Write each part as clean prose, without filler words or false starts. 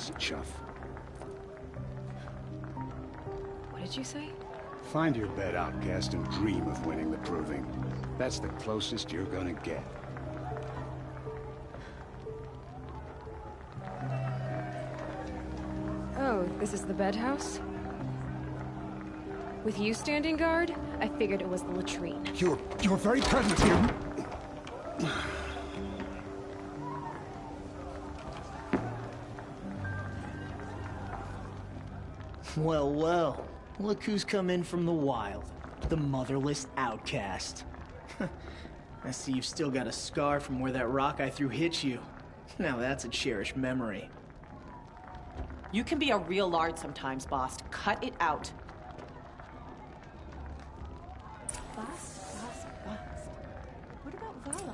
piece of chuff. What did you say? Find your bed, outcast, and dream of winning the proving. That's the closest you're gonna get. Oh, this is the bed house? With you standing guard, I figured it was the latrine. You're very present here. Well, well. Look who's come in from the wild. The motherless outcast. I see you've still got a scar from where that rock I threw hit you. Now that's a cherished memory. You can be a real lard sometimes, boss. Cut it out. Boss. What about Vala?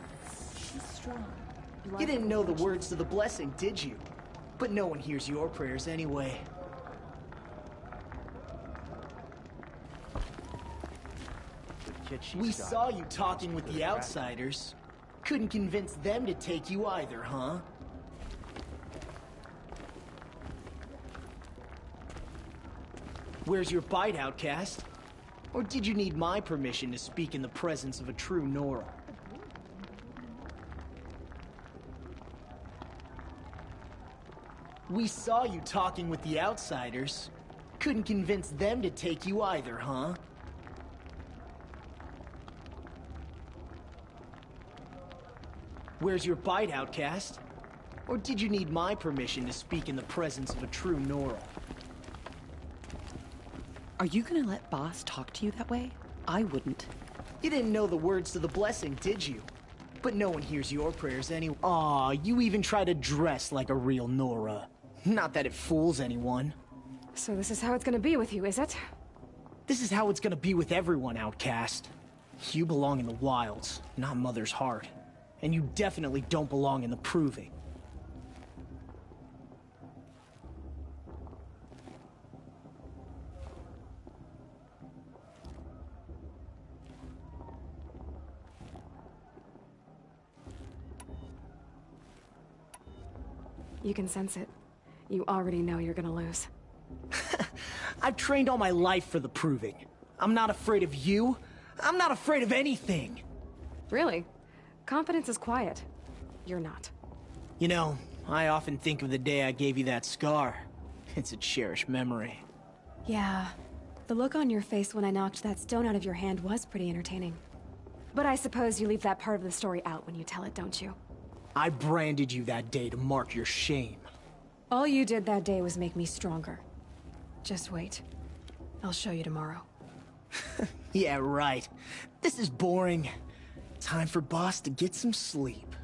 She's strong. You didn't know the words to the blessing, did you? But no one hears your prayers anyway. We saw you talking with the outsiders. Couldn't convince them to take you either, huh? Where's your bite, outcast? Or did you need my permission to speak in the presence of a true Nora? We saw you talking with the outsiders. Couldn't convince them to take you either, huh? Where's your bite, outcast? Or did you need my permission to speak in the presence of a true Nora? Are you gonna let boss talk to you that way? I wouldn't. You didn't know the words to the blessing, did you? But no one hears your prayers anyway. Aw, you even try to dress like a real Nora. Not that it fools anyone. So this is how it's gonna be with you, is it? This is how it's gonna be with everyone, outcast. You belong in the wilds, not Mother's heart. And you definitely don't belong in the proving. You can sense it. You already know you're gonna lose. I've trained all my life for the proving. I'm not afraid of you. I'm not afraid of anything. Really? Confidence is quiet. You're not. You know, I often think of the day I gave you that scar. It's a cherished memory. Yeah. The look on your face when I knocked that stone out of your hand was pretty entertaining. But I suppose you leave that part of the story out when you tell it, don't you? I branded you that day to mark your shame. All you did that day was make me stronger. Just wait. I'll show you tomorrow. Yeah, right. This is boring. Time for boss to get some sleep.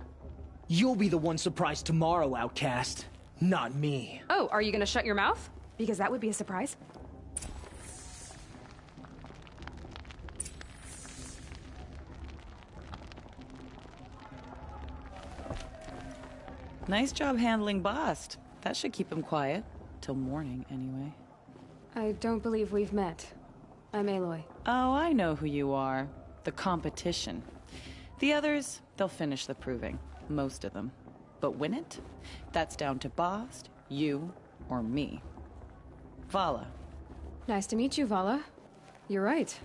You'll be the one surprised tomorrow, outcast. Not me. Oh, are you gonna shut your mouth? Because that would be a surprise. Nice job handling Bast. That should keep him quiet. Till morning, anyway. I don't believe we've met. I'm Aloy. Oh, I know who you are. The competition. The others, they'll finish the proving. Most of them. But win it? That's down to Bast, you, or me. Vala. Nice to meet you, Vala. You're right.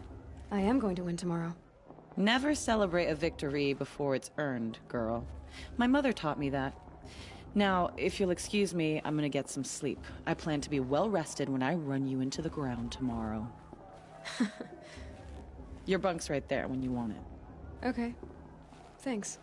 I am going to win tomorrow. Never celebrate a victory before it's earned, girl. My mother taught me that. Now, if you'll excuse me, I'm gonna get some sleep. I plan to be well rested when I run you into the ground tomorrow. Your bunk's right there when you want it. Okay. Thanks.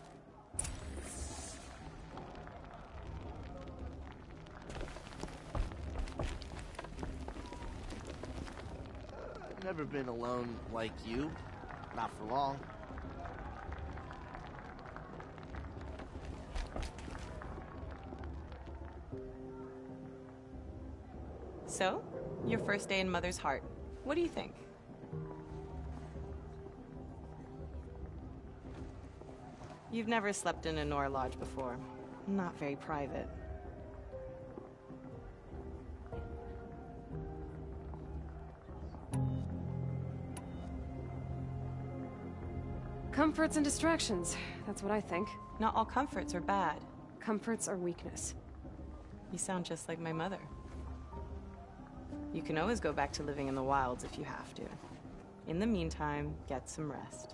I've never been alone like you. Not for long. So, your first day in Mother's heart. What do you think? You've never slept in a Nora lodge before. Not very private. Comforts and distractions. That's what I think. Not all comforts are bad. Comforts are weakness. You sound just like my mother. You can always go back to living in the wilds if you have to. In the meantime, get some rest.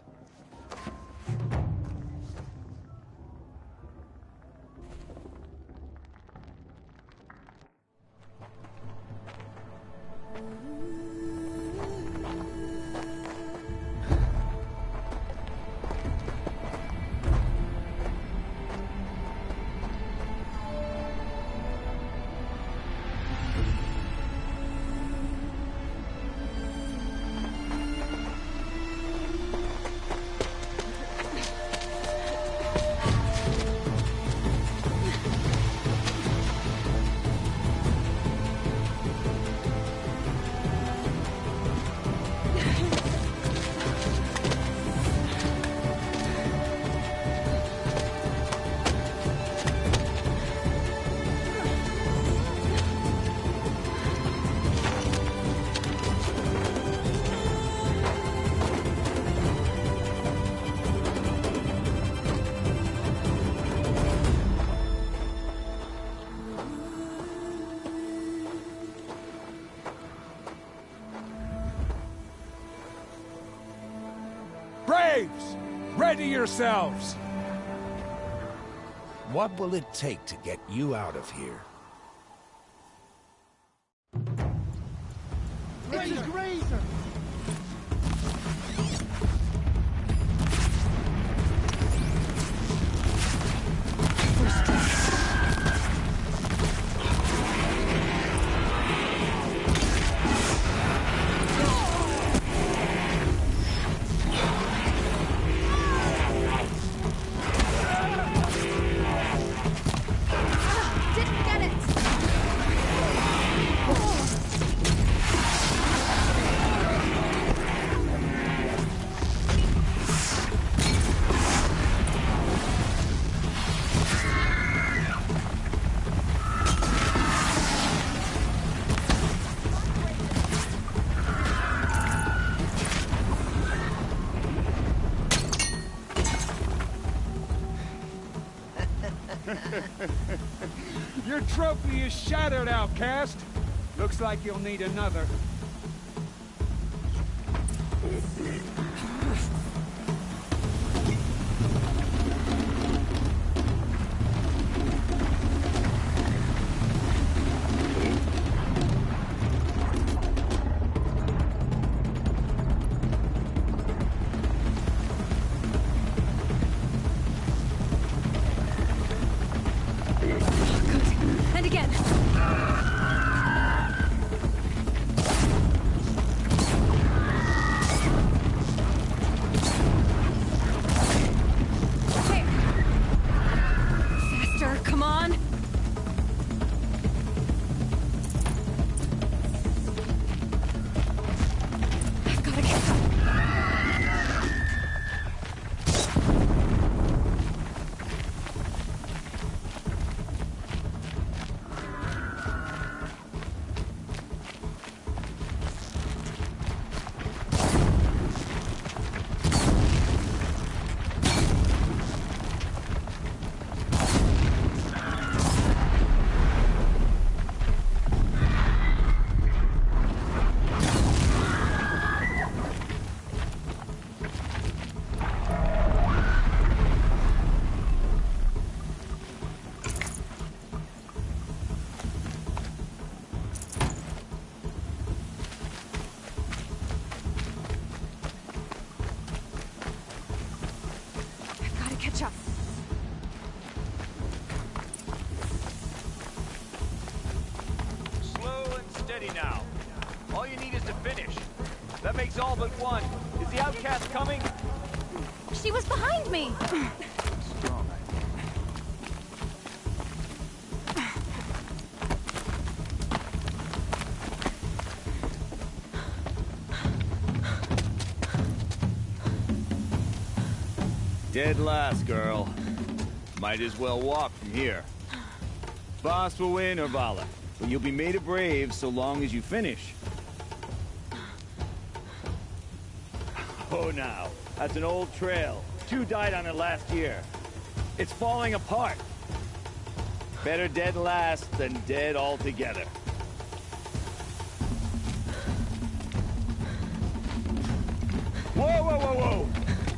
Braves! Ready yourselves! What will it take to get you out of here? Grazer! Didn't get it! Your trophy is shattered, outcast. Looks like you'll need another. And again. There. Faster, come on. I've got to catch up. I've got to catch up. Slow and steady now. All you need is to finish. That makes all but one. Is the outcast coming? She was behind me. Dead last, girl. Might as well walk from here. Boss will win or Vala, but you'll be made a brave so long as you finish. Oh, now. That's an old trail. 2 died on it last year. It's falling apart. Better dead last than dead altogether. Whoa, whoa, whoa, whoa!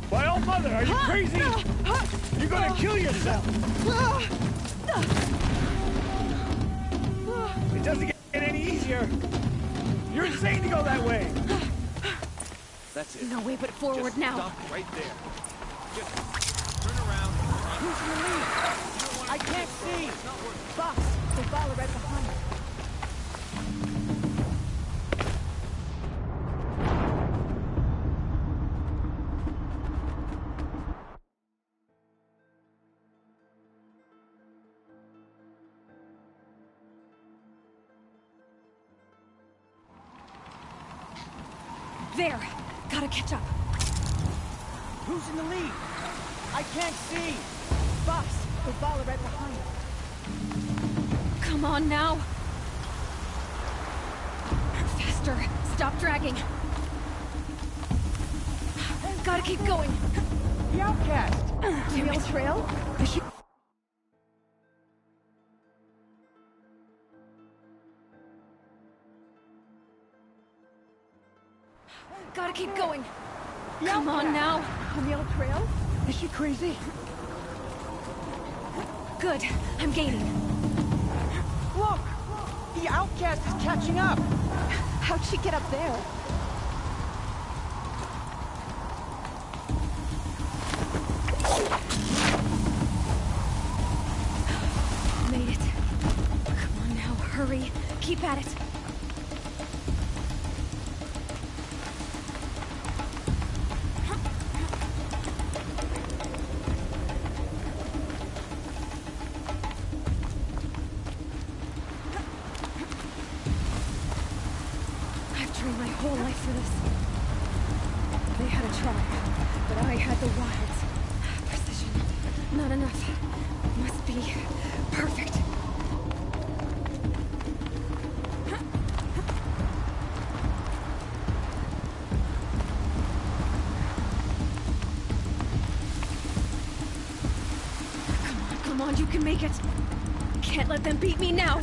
By all mother, are you crazy? You're gonna kill yourself! It doesn't get any easier. You're insane to go that way. That's it. No way but forward Just now. Stop right there. Just turn around. Who's in the lead? I can't see. Boss, the Vala right behind us. There! Gotta catch up. Who's in the lead? I can't see. Boss, the Vala right behind us. Come on now! Faster! Stop dragging! Gotta keep going! The outcast. Damn it. Trail? Is she... Gotta keep going! The Come on outcast. now! Camille Trail? Is she crazy? Good, I'm gaining. Look! The outcast is catching up! How'd she get up there? Made it. Come on now, hurry. Keep at it. I've trained my whole life for this. They had a tribe, but I had the wilds. Precision. Not enough. Must be perfect. Come on, you can make it. Can't let them beat me now.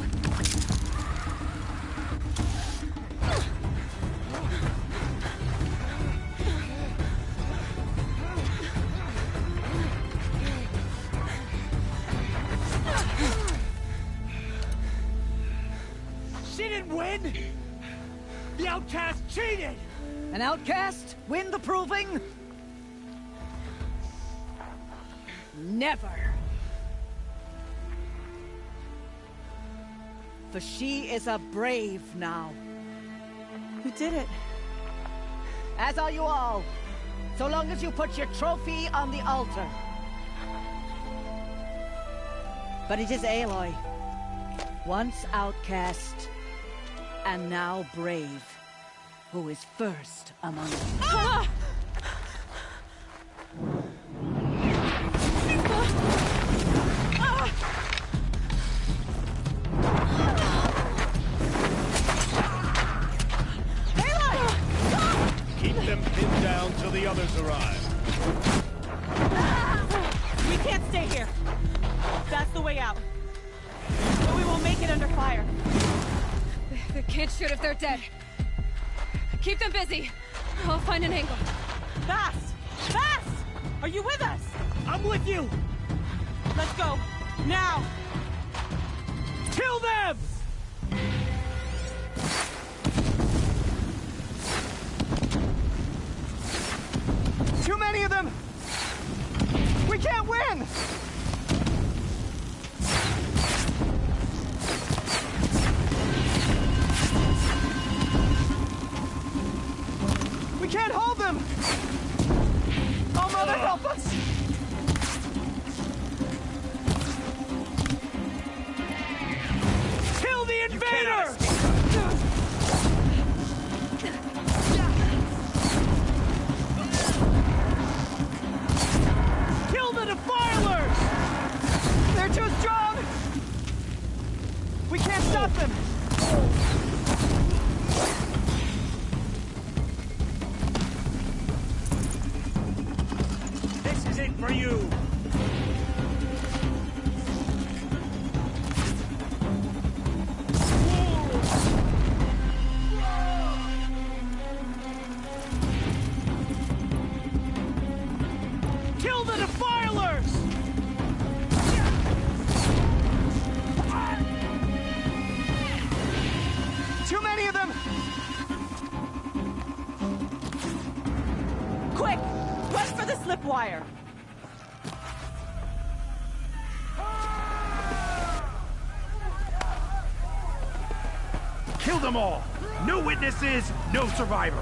She didn't win! The outcast cheated! An outcast? Win the proving? Never. For she is a brave now. You did it. As are you all. So long as you put your trophy on the altar. But it is Aloy. Once outcast, and now brave, who is first among you. Ah! Keep them pinned down till the others arrive. We can't stay here. That's the way out. But we won't make it under fire. They can't shoot if they're dead. Keep them busy. I'll find an angle. Fast! Fast! Are you with us? I'm with you! Let's go. Now! Kill them! Too many of them! We can't win! We can't hold them! Oh, Mother, help us! Kill wire. Kill them all! No witnesses, no survivors!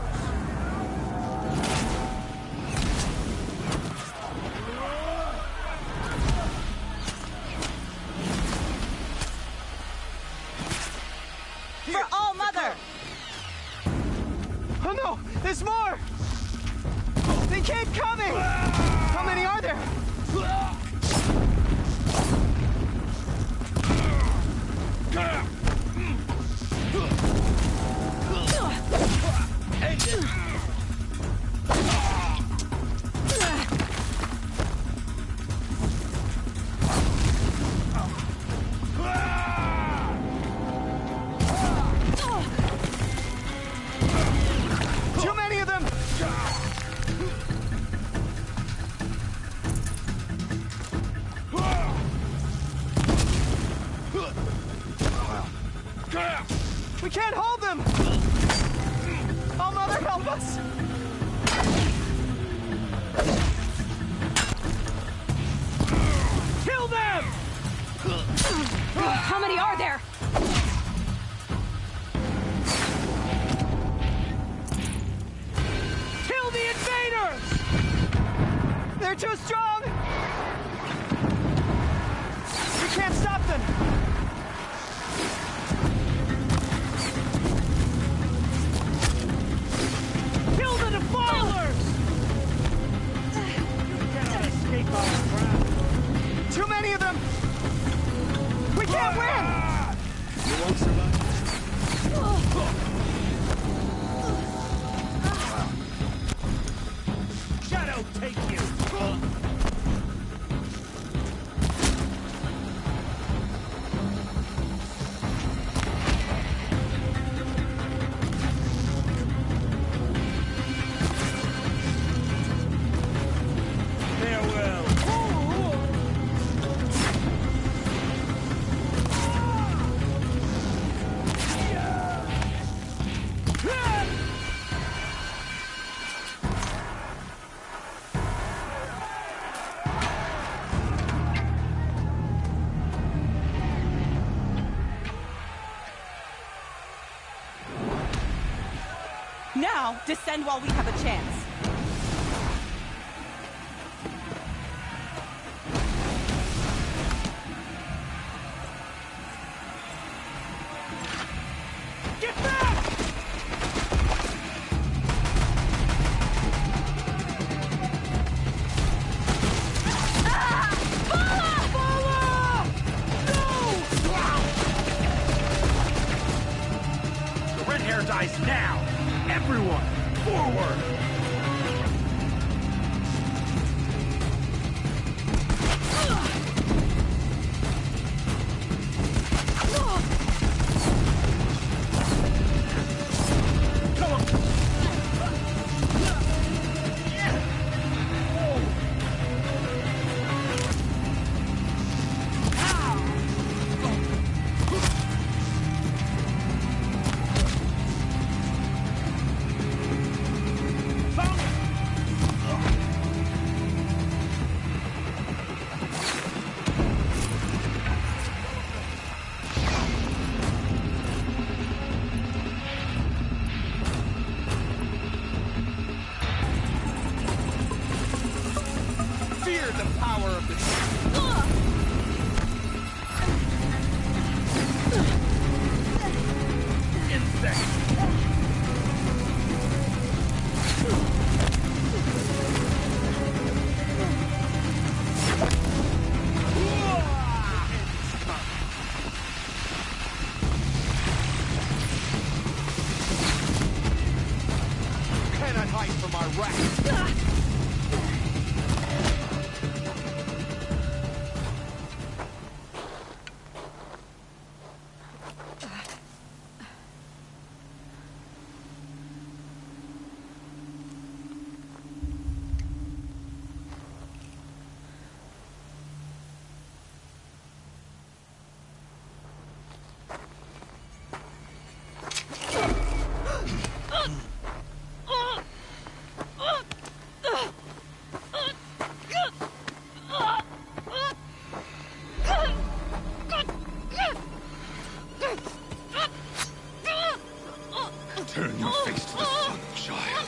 For All Mother! Oh no! There's more! They keep coming! How many are there? Too many of them! We can't hold them! Oh, Mother, help us! Kill them! How many are there? Kill the invaders! They're too strong! We can't stop them! Kill the defilers! Cannot escape our ground. Too many of them! We can't win! You won't survive. Shadow, take you! Farewell. Now, descend while we have a chance. Get back! The red hair dies now! Everyone, forward! Come on! Fear the power of the cannot hide from our wrath. Turn your face to the sun, child.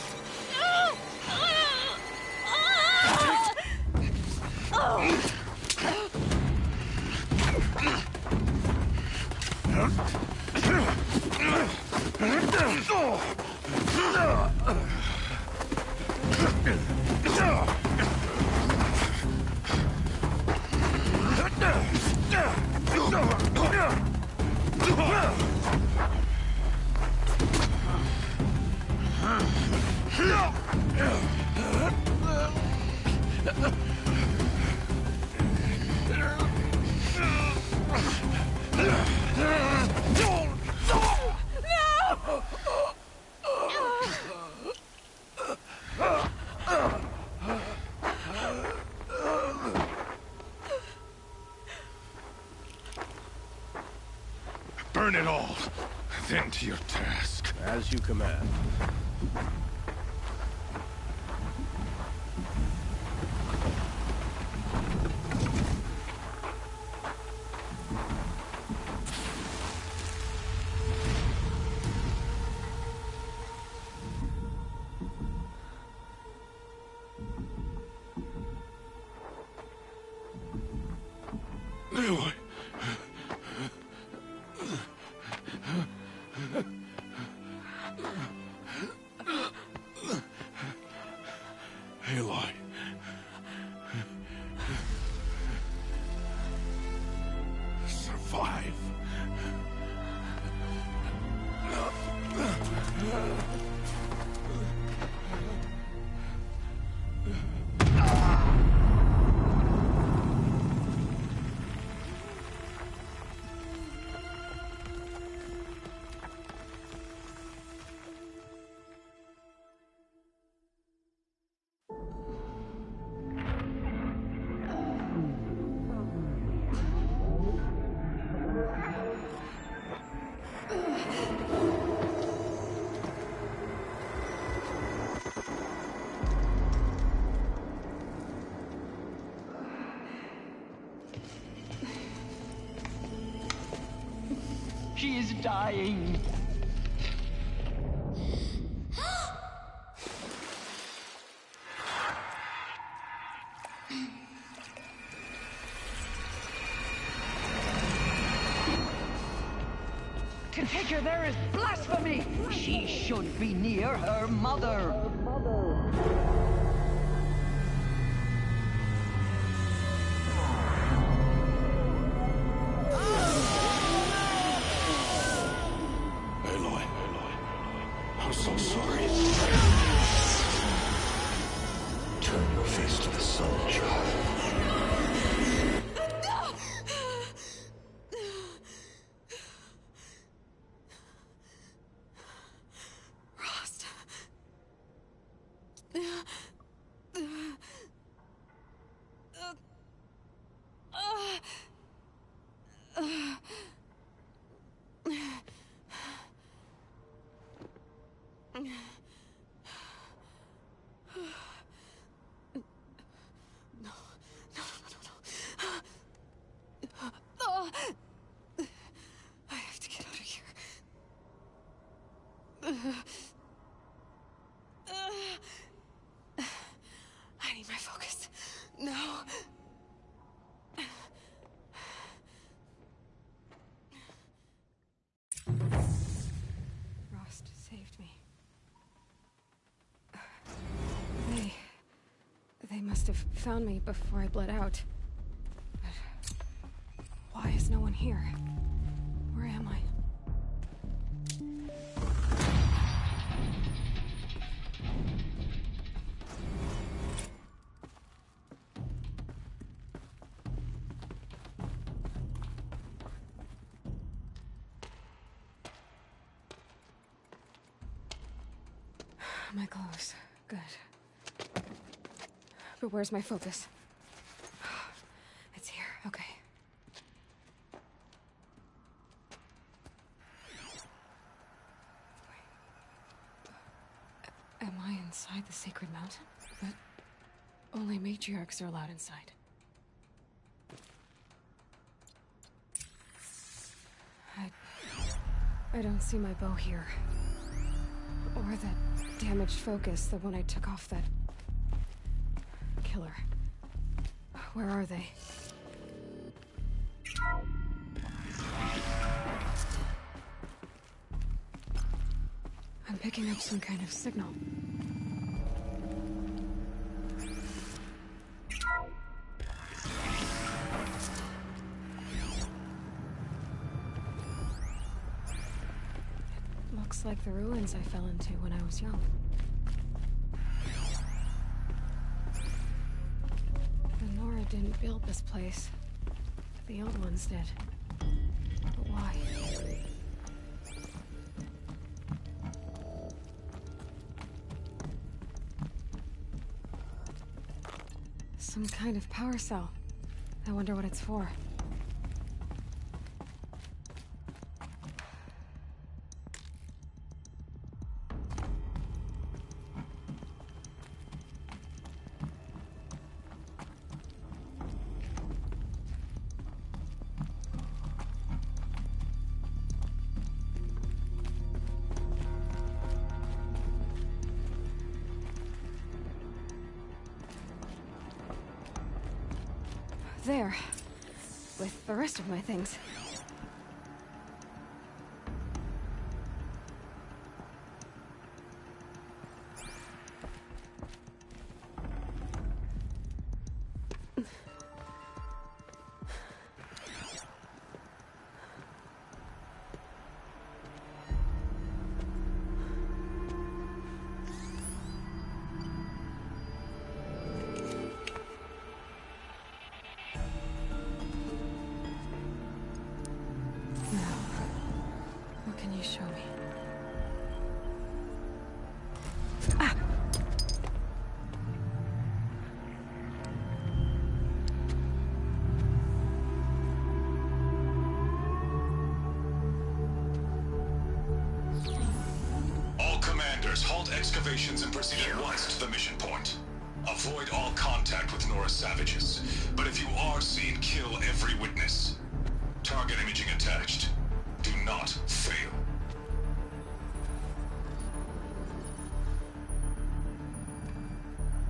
Burn it all, then to your task. As you command. Aloy. Aloy. Survive. She is dying. To take her there is blasphemy. She should be near her mother. Aloy. I'm so sorry. Turn your face to the sun, child. I have to get out of here. I need my focus. No. Rost saved me. They must have found me before I bled out. But why is no one here? Where am I? My clothes. Good. But where's my focus? It's here. Okay. Wait. Am I inside the sacred mountain? But only matriarchs are allowed inside. I don't see my bow here. Or that damaged focus, the one I took off that... killer. Where are they? I'm picking up some kind of signal. It looks like the ruins I fell into when I was young. The Nora didn't build this place. The old ones did. But why? Some kind of power cell. I wonder what it's for. There. With the rest of my things. Show me. Ah! All commanders, halt excavations and proceed at once to the mission point. Avoid all contact with Nora savages, but if you are seen, kill every witness. Target imaging attached. Do not fail.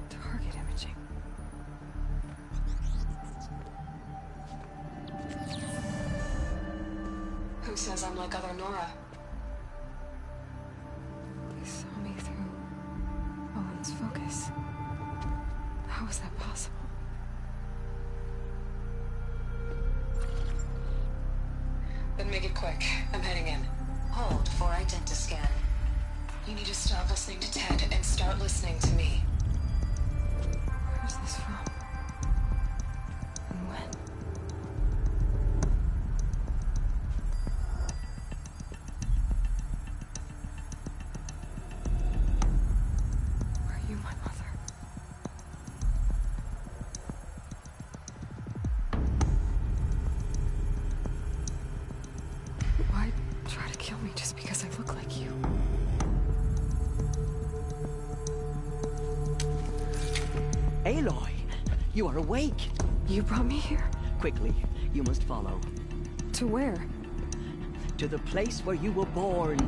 Target imaging. Who says I'm like other Nora? They saw me through Owen's focus. How is that possible? Then make it quick. I'm heading in. Hold for identiscan. You need to stop listening to Ted and start listening to me. Where's this from? And when? Are you my mother? Why try to kill me just because I look like you? Aloy, you are awake. You brought me here? Quickly, you must follow. To where? To the place where you were born.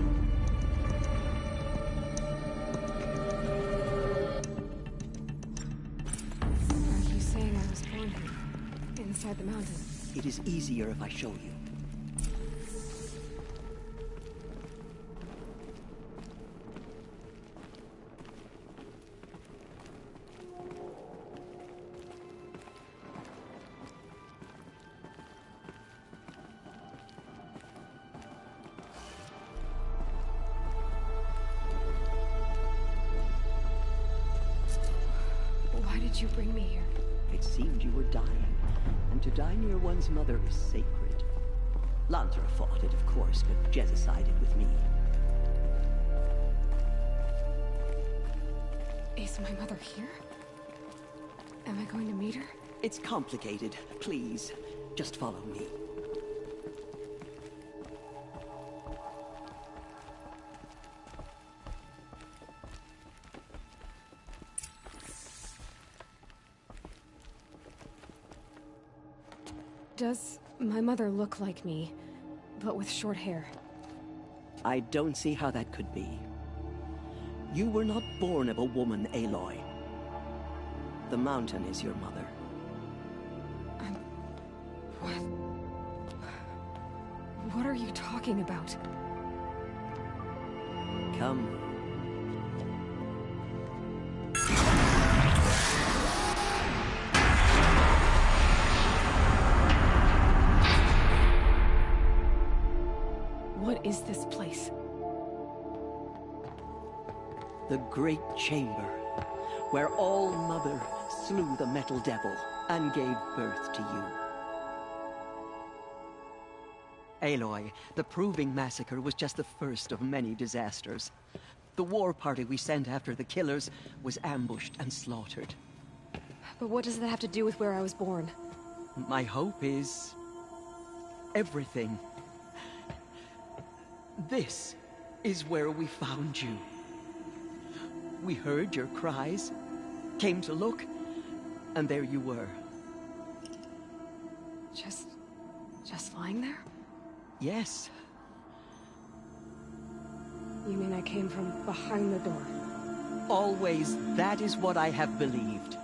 Are you saying I was born here? Inside the mountain? It is easier if I show you. Why did you bring me here? It seemed you were dying, and to die near one's mother is sacred. Lantra fought it, of course, but Jezza sided with me. Is my mother here? Am I going to meet her? It's complicated. Please, just follow me. Does my mother look like me, but with short hair? I don't see how that could be. You were not born of a woman, Aloy. The mountain is your mother. What? What are you talking about? Come. What is this place? The Great Chamber, where All-Mother slew the Metal Devil and gave birth to you. Aloy, the Proving Massacre was just the first of many disasters. The war party we sent after the killers was ambushed and slaughtered. But what does that have to do with where I was born? My hope is... everything. This is where we found you. We heard your cries, came to look, and there you were. Just lying there? Yes. You mean I came from behind the door? Always, that is what I have believed.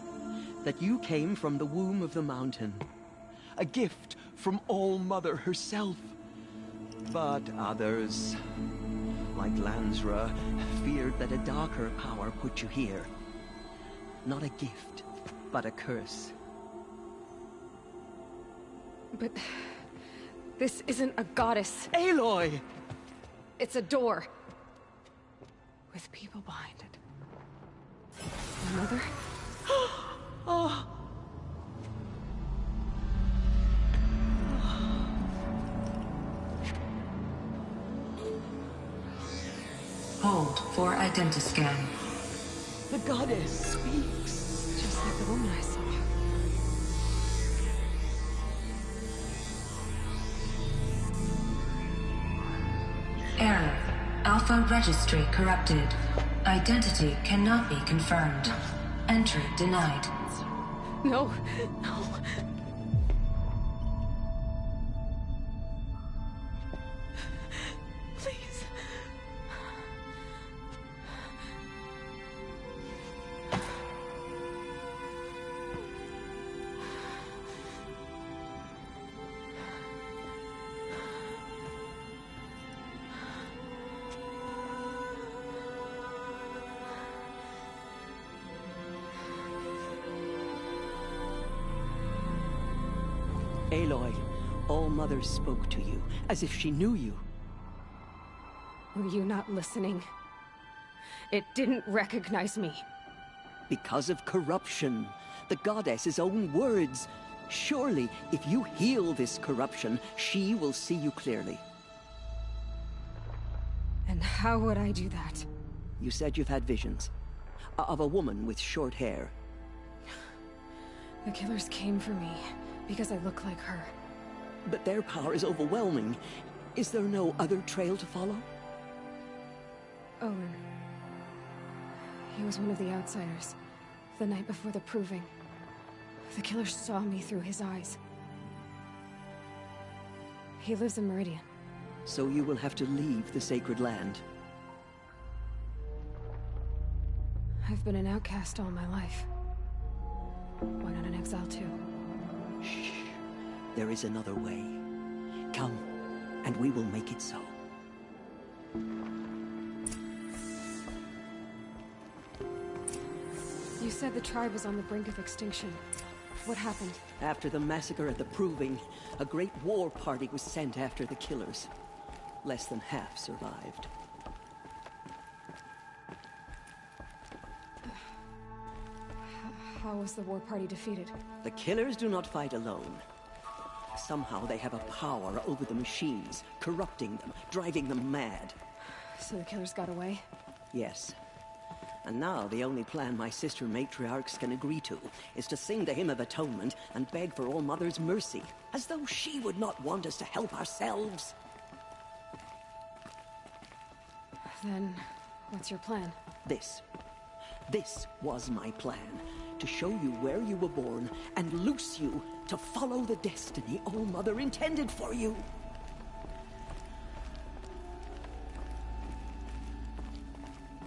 That you came from the womb of the mountain. A gift from All-Mother herself. But others, like Lansra, feared that a darker power put you here. Not a gift, but a curse. But... this isn't a goddess. Aloy! It's a door. With people behind it. My mother? Oh! Hold for identiscan. The goddess speaks. Just like the woman I saw. Error. Alpha registry corrupted. Identity cannot be confirmed. Entry denied. No, no. Please. Aloy, All-Mother spoke to you, as if she knew you. Were you not listening? It didn't recognize me. Because of corruption. The goddess's own words. Surely, if you heal this corruption, she will see you clearly. And how would I do that? You said you've had visions. Of a woman with short hair. The killers came for me, because I look like her. But their power is overwhelming. Is there no other trail to follow? Owen. He was one of the outsiders. The night before the Proving. The killers saw me through his eyes. He lives in Meridian. So you will have to leave the sacred land. I've been an outcast all my life. Why not an exile too? Shh. There is another way. Come, and we will make it so. You said the tribe was on the brink of extinction. What happened? After the massacre at the Proving, a great war party was sent after the killers. Less than half survived. How was the war party defeated? The killers do not fight alone. Somehow they have a power over the machines, corrupting them, driving them mad. So the killers got away? Yes. And now the only plan my sister matriarchs can agree to is to sing the Hymn of Atonement and beg for All-Mother's mercy, as though she would not want us to help ourselves. Then, what's your plan? This was my plan. To show you where you were born and loose you to follow the destiny All-Mother intended for you.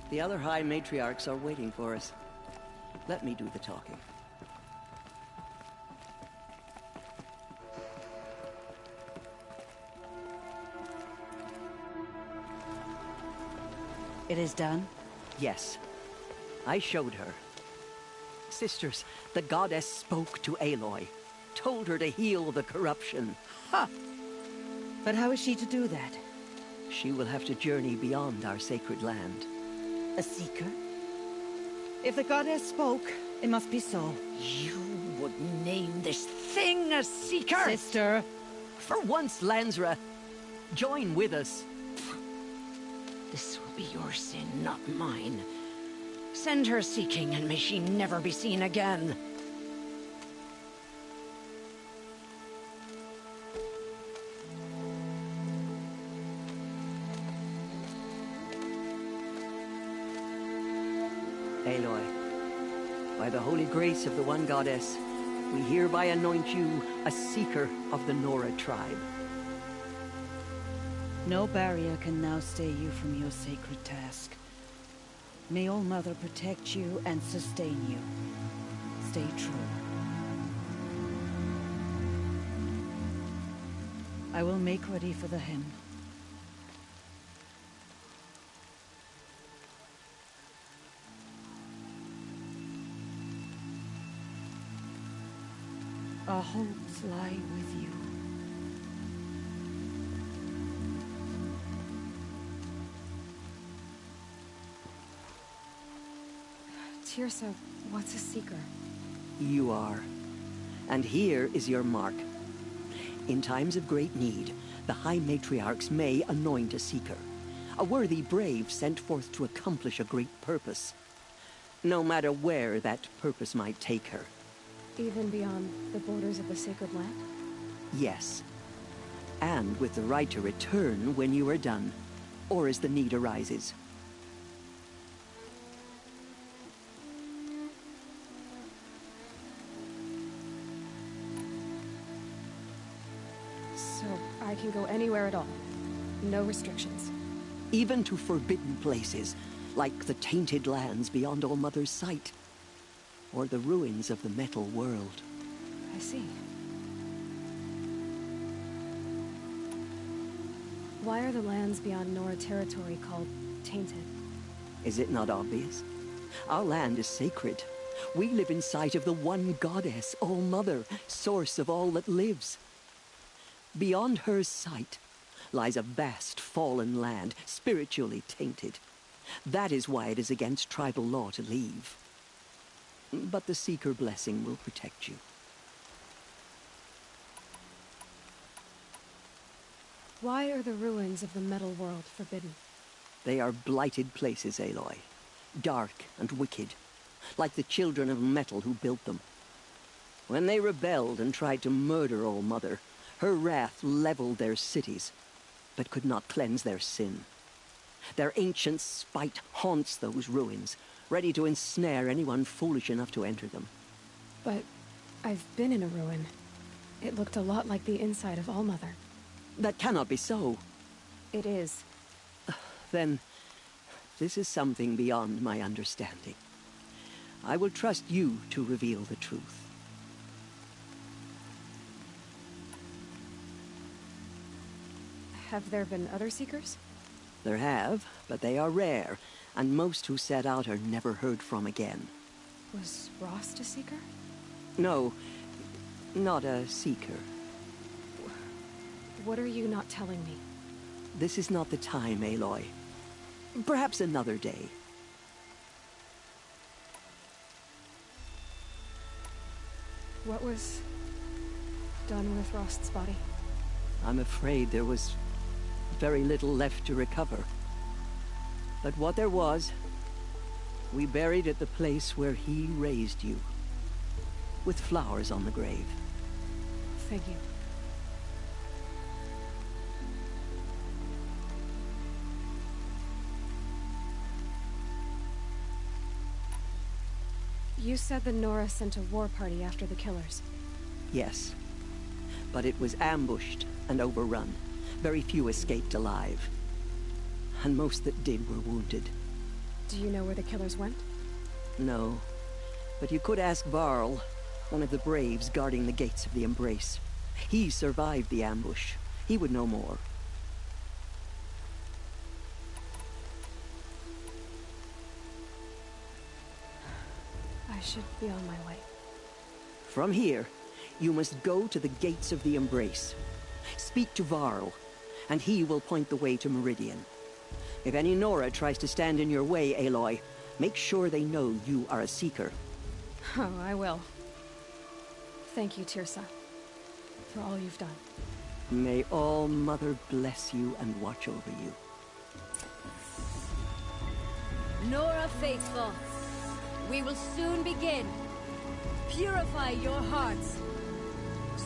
The other High Matriarchs are waiting for us. Let me do the talking. It is done? Yes. I showed her. Sisters, the goddess spoke to Aloy. Told her to heal the corruption. Ha! But how is she to do that? She will have to journey beyond our sacred land. A seeker? If the goddess spoke, it must be so. You would name this thing a seeker? Sister! For once, Lansra, join with us. This will be your sin, not mine. Send her seeking, and may she never be seen again. Aloy, by the holy grace of the One Goddess, we hereby anoint you a seeker of the Nora tribe. No barrier can now stay you from your sacred task. May All Mother protect you and sustain you. Stay true. I will make ready for the hymn. Our hopes lie with you. Tirsa, what's a seeker? You are. And here is your mark. In times of great need, the High Matriarchs may anoint a seeker. A worthy brave sent forth to accomplish a great purpose. No matter where that purpose might take her. Even beyond the borders of the sacred land? Yes. And with the right to return when you are done, or as the need arises. So I can go anywhere at all? No restrictions? Even to forbidden places, like the tainted lands beyond All Mother's sight. Or the ruins of the metal world. I see. Why are the lands beyond Nora territory called tainted? Is it not obvious? Our land is sacred. We live in sight of the One Goddess, All Mother, source of all that lives. Beyond her sight lies a vast fallen land, spiritually tainted. That is why it is against tribal law to leave. But the Seeker blessing will protect you. Why are the ruins of the metal world forbidden? They are blighted places, Aloy. Dark and wicked, like the children of metal who built them. When they rebelled and tried to murder All Mother, her wrath leveled their cities, but could not cleanse their sin. Their ancient spite haunts those ruins, ready to ensnare anyone foolish enough to enter them. But I've been in a ruin. It looked a lot like the inside of All Mother. That cannot be so. It is. Then, this is something beyond my understanding. I will trust you to reveal the truth. Have there been other Seekers? There have, but they are rare, and most who set out are never heard from again. Was Rost a Seeker? No, not a Seeker. What are you not telling me? This is not the time, Aloy. Perhaps another day. What was done with Rost's body? I'm afraid there was very little left to recover. But what there was, we buried at the place where he raised you, with flowers on the grave. Thank you. You said the Nora sent a war party after the killers. Yes, but it was ambushed and overrun. Very few escaped alive, and most that did were wounded. Do you know where the killers went? No. But you could ask Varl, one of the Braves guarding the gates of the Embrace. He survived the ambush. He would know more. I should be on my way. From here, you must go to the gates of the Embrace. Speak to Varl, and he will point the way to Meridian. If any Nora tries to stand in your way, Aloy, make sure they know you are a Seeker. Oh, I will. Thank you, Tirsa, for all you've done. May All Mother bless you and watch over you. Nora Faithful, we will soon begin. Purify your hearts.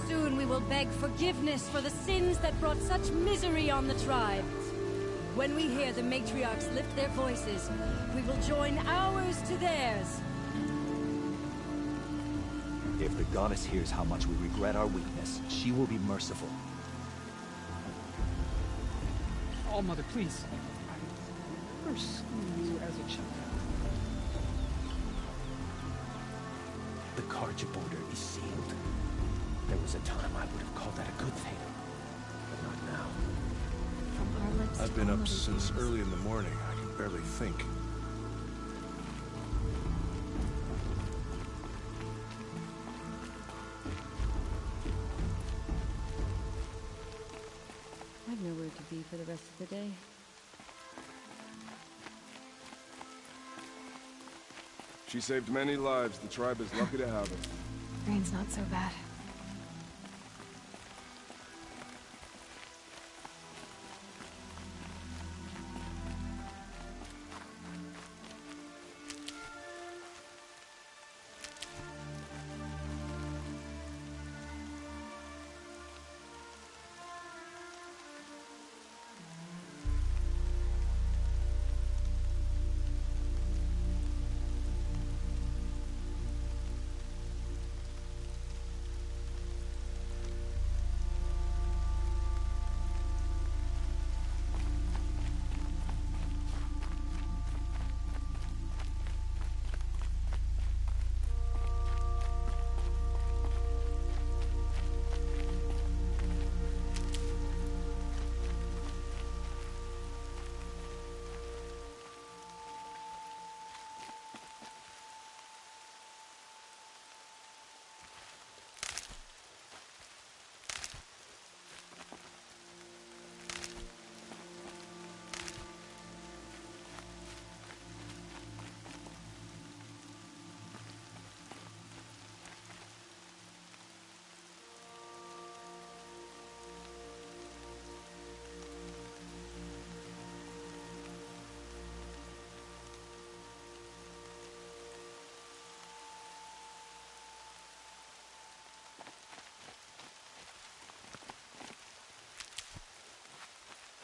Soon we will beg forgiveness for the sins that brought such misery on the tribe. When we hear the matriarchs lift their voices, we will join ours to theirs. If the goddess hears how much we regret our weakness, she will be merciful. All Mother, please. I never seen you as a child. The Karja border is sealed. There was a time I would have called that a good thing, but not now. From our lips I've been up since early in the morning. I can barely think. I've nowhere to be for the rest of the day. She saved many lives. The tribe is lucky to have her. Rain's not so bad.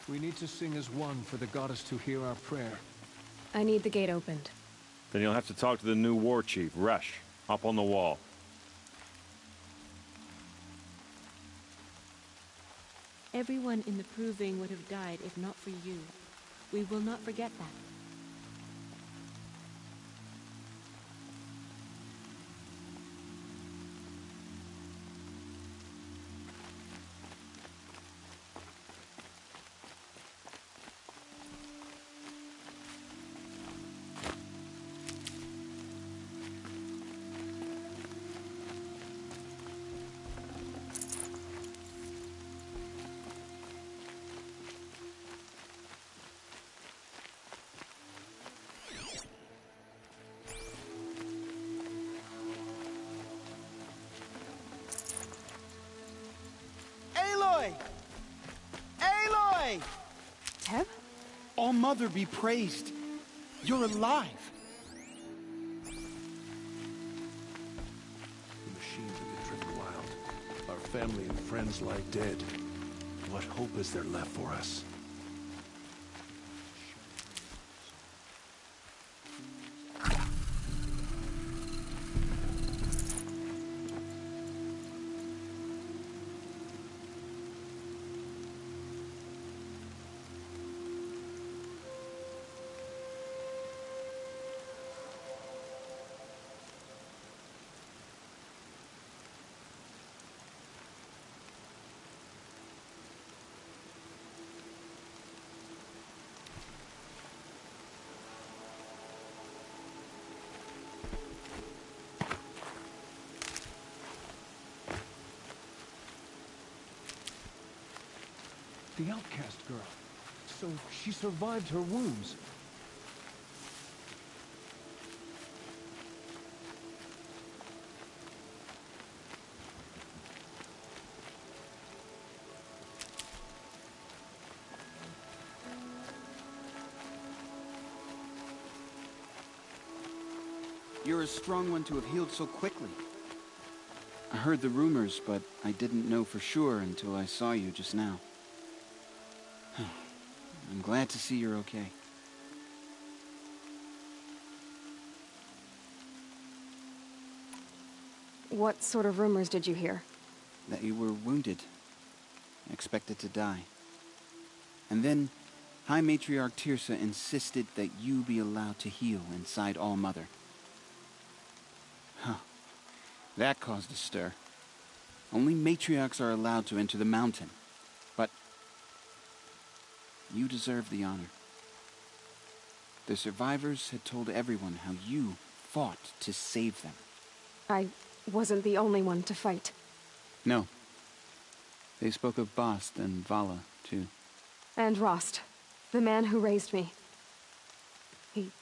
We need to sing as one for the goddess to hear our prayer. I need the gate opened. Then you'll have to talk to the new war chief, Resh, up on the wall. Everyone in the Proving would have died if not for you. We will not forget that. Aloy! Aloy! Teb? All Mother be praised. You're alive. The machines have been driven wild. Our family and friends lie dead. What hope is there left for us? The outcast girl. So she survived her wounds. You're a strong one to have healed so quickly. I heard the rumors, but I didn't know for sure until I saw you just now. I'm glad to see you're okay. What sort of rumors did you hear? That you were wounded, expected to die. And then High Matriarch Tirsa insisted that you be allowed to heal inside All-Mother. Huh. That caused a stir. Only matriarchs are allowed to enter the mountain. But you deserve the honor. The survivors had told everyone how you fought to save them. I wasn't the only one to fight. No. They spoke of Bast and Vala, too. And Rost, the man who raised me. He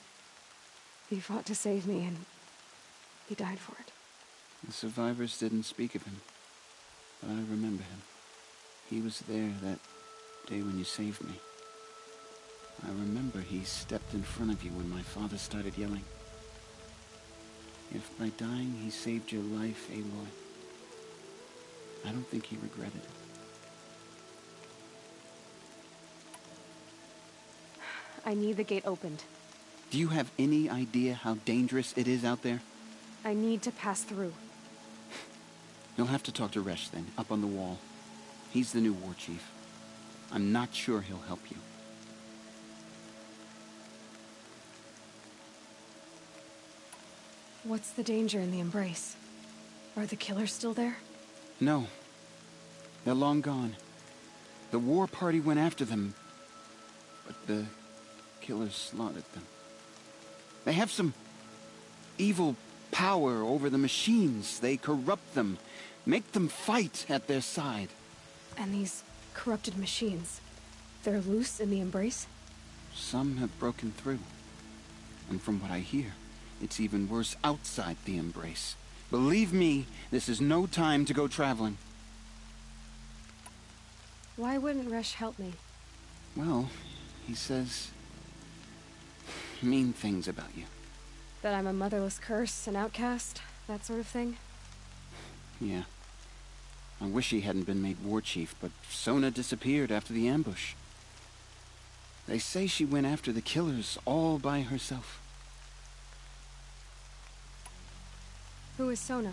fought to save me, and he died for it. The survivors didn't speak of him, but I remember him. He was there that day when you saved me. I remember he stepped in front of you when my father started yelling. If by dying he saved your life, Aloy, I don't think he regretted it. I need the gate opened. Do you have any idea how dangerous it is out there? I need to pass through. You'll have to talk to Resh then, up on the wall. He's the new war chief. I'm not sure he'll help you. What's the danger in the Embrace? Are the killers still there? No. They're long gone. The war party went after them, but the killers slaughtered them. They have some evil power over the machines. They corrupt them, make them fight at their side. And these corrupted machines, they're loose in the Embrace? Some have broken through. And from what I hear, it's even worse outside the Embrace. Believe me, this is no time to go traveling. Why wouldn't Resh help me? Well, he says mean things about you. That I'm a motherless curse, an outcast, that sort of thing? Yeah. I wish he hadn't been made war chief, but Sona disappeared after the ambush. They say she went after the killers all by herself. Who is Sona?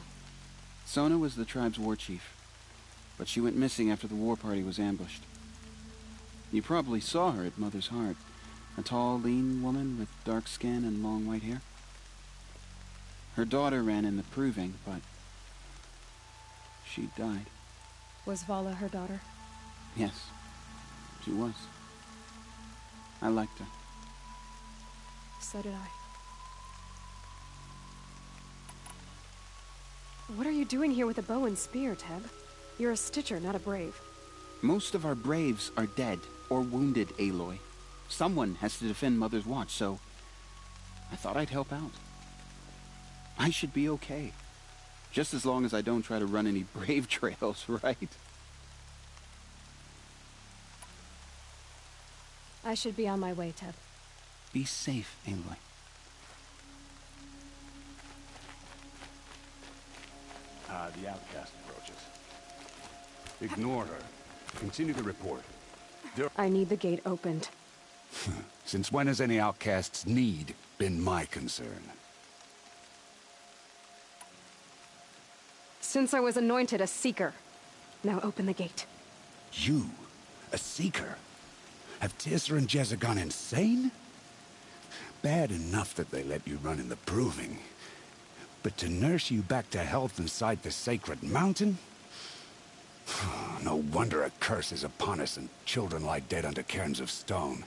Sona was the tribe's war chief, but she went missing after the war party was ambushed. You probably saw her at Mother's Heart. A tall, lean woman with dark skin and long white hair. Her daughter ran in the proving, but she died. Was Vala her daughter? Yes, she was. I liked her. So did I. What are you doing here with a bow and spear, Teb? You're a Stitcher, not a Brave. Most of our Braves are dead or wounded, Aloy. Someone has to defend Mother's Watch, so I thought I'd help out. I should be okay. Just as long as I don't try to run any Brave trails, right? I should be on my way, Teb. Be safe, Aloy. The outcast approaches. Ignore her. Continue the report. I need the gate opened. Since when has any outcast's need been my concern? Since I was anointed a Seeker. Now open the gate. You? A Seeker? Have Tirsa and Jezza gone insane? Bad enough that they let you run in the proving. But to nurse you back to health inside the sacred mountain? No wonder a curse is upon us and children lie dead under cairns of stone.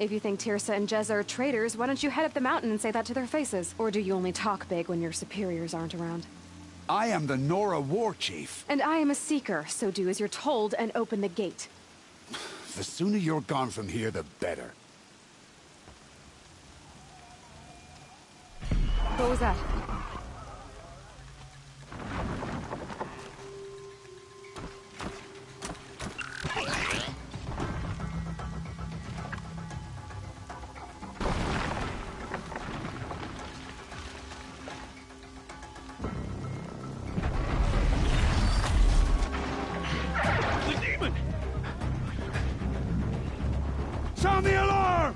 If you think Tirsa and Jezza are traitors, why don't you head up the mountain and say that to their faces? Or do you only talk big when your superiors aren't around? I am the Nora War Chief. And I am a Seeker, so do as you're told and open the gate. The sooner you're gone from here, the better. What was that? Sound the alarm!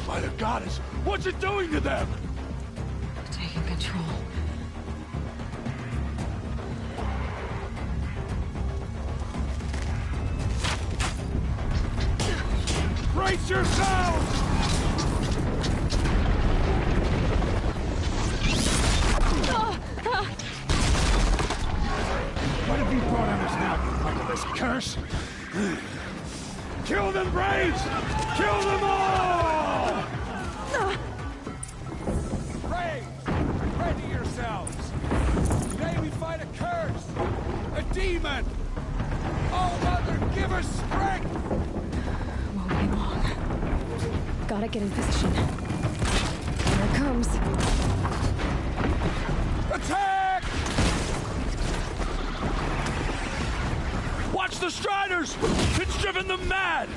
By the goddess, what's it doing to them? Taking control. Brace yourselves! What have you brought on us now, you motherless curse? Kill them, Braves! Kill them all! Braves, ready yourselves! Today we fight a curse! A demon! Oh, Mother, give us strength! Won't be long. Gotta get in position. Here it comes. Attack! Watch the Striders! It's driven them mad!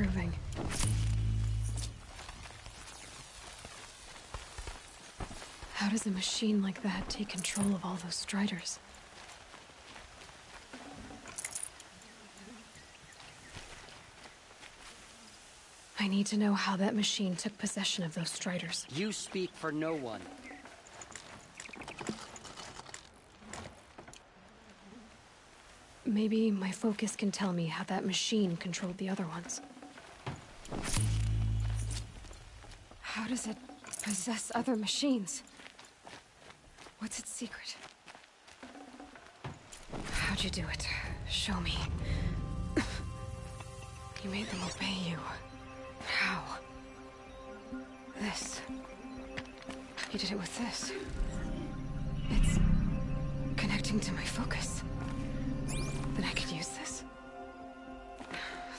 proving. How does a machine like that take control of all those Striders? I need to know how that machine took possession of those Striders. You speak for no one. Maybe my focus can tell me how that machine controlled the other ones. How does it possess other machines? What's its secret? How'd you do it? Show me. You made them obey you. How? This. You did it with this. It's connecting to my focus. Then I could use this.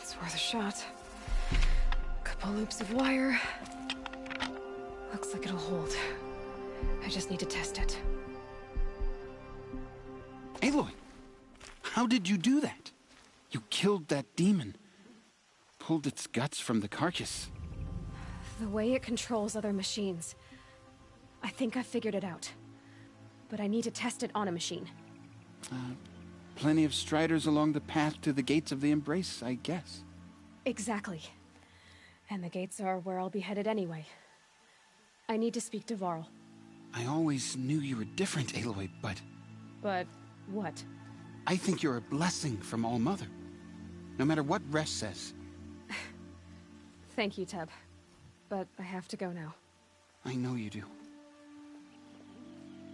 It's worth a shot. Couple loops of wire. Looks like it'll hold. I just need to test it. Aloy! How did you do that? You killed that demon. Pulled its guts from the carcass. The way it controls other machines. I think I figured it out. But I need to test it on a machine. Plenty of Striders along the path to the gates of the Embrace, I guess. Exactly. And the gates are where I'll be headed anyway. I need to speak to Varl. I always knew you were different, Aloy, but... But what? I think you're a blessing from All Mother. No matter what Resh says. Thank you, Teb. But I have to go now. I know you do.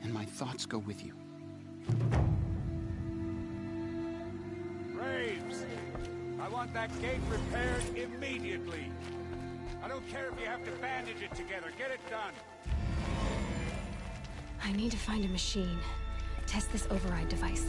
And my thoughts go with you. Braves! I want that gate repaired immediately. I don't care if you have to bandage it together. Get it done. I need to find a machine. Test this override device.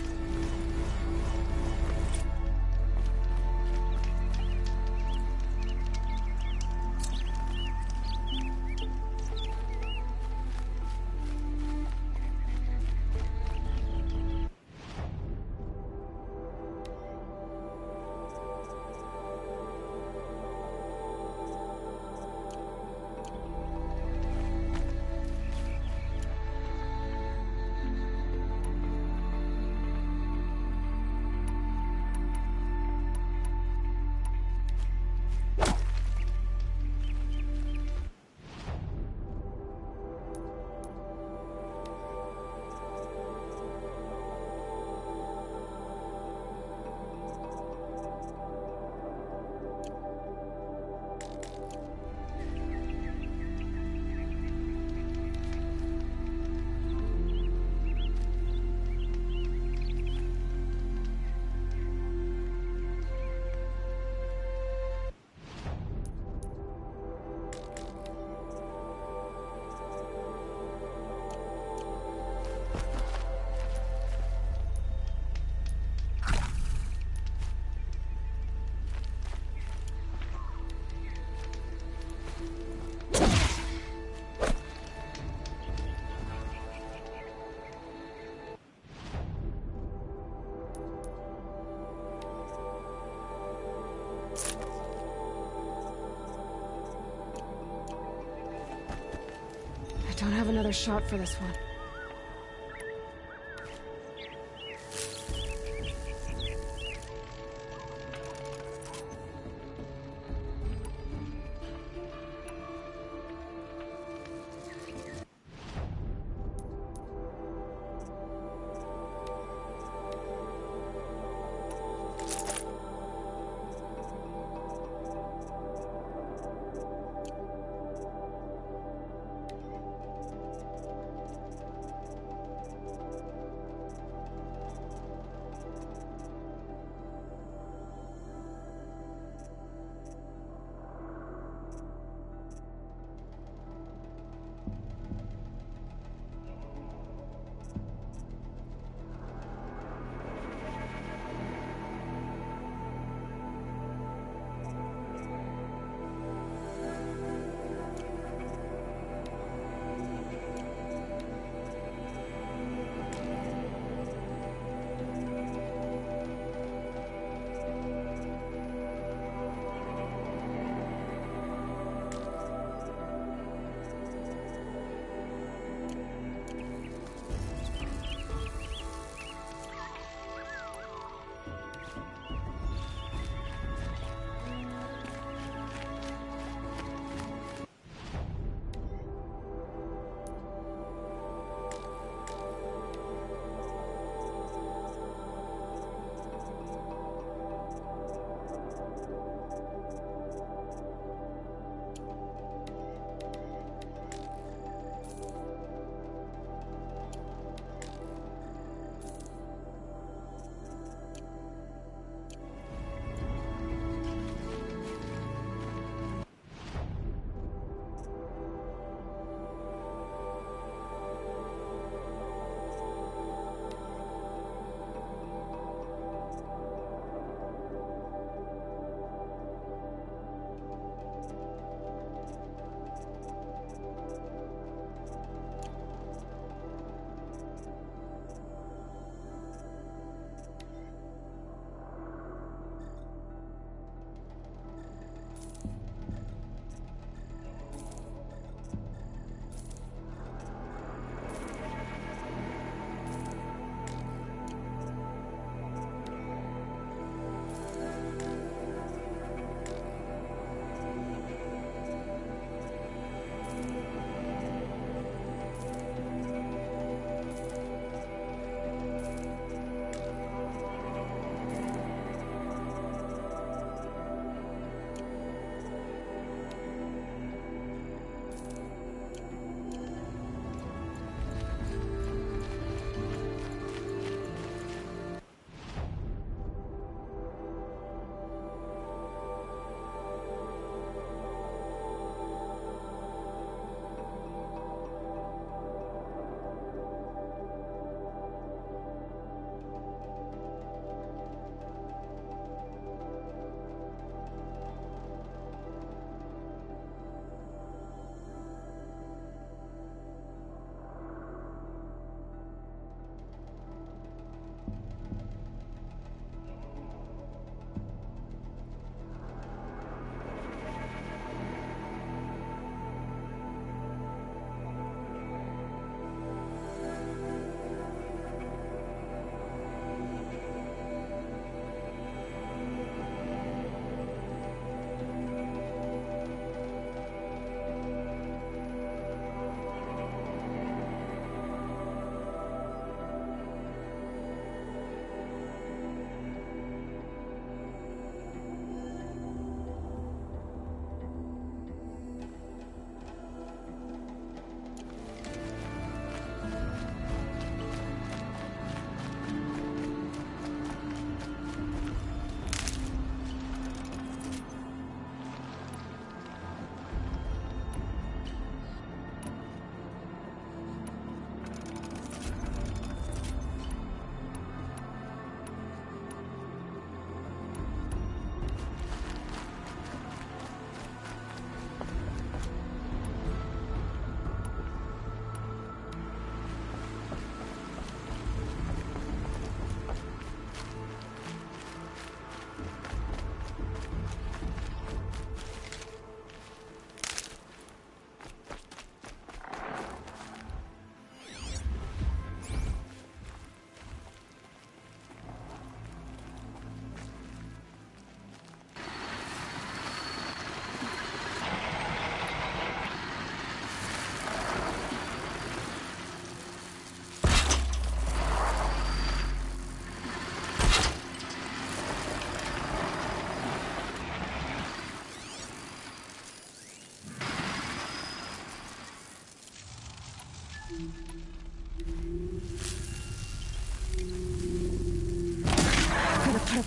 Don't have another shot for this one.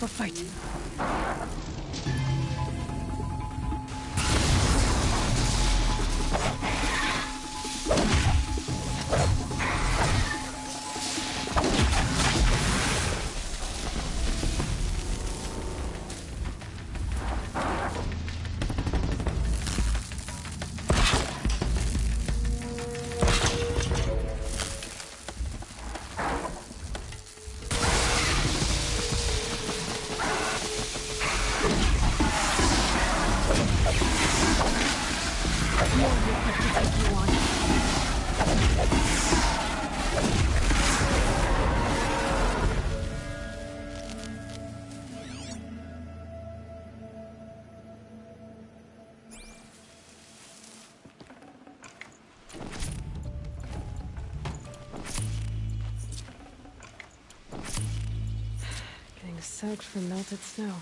up a fight. Getting soaked from melted snow.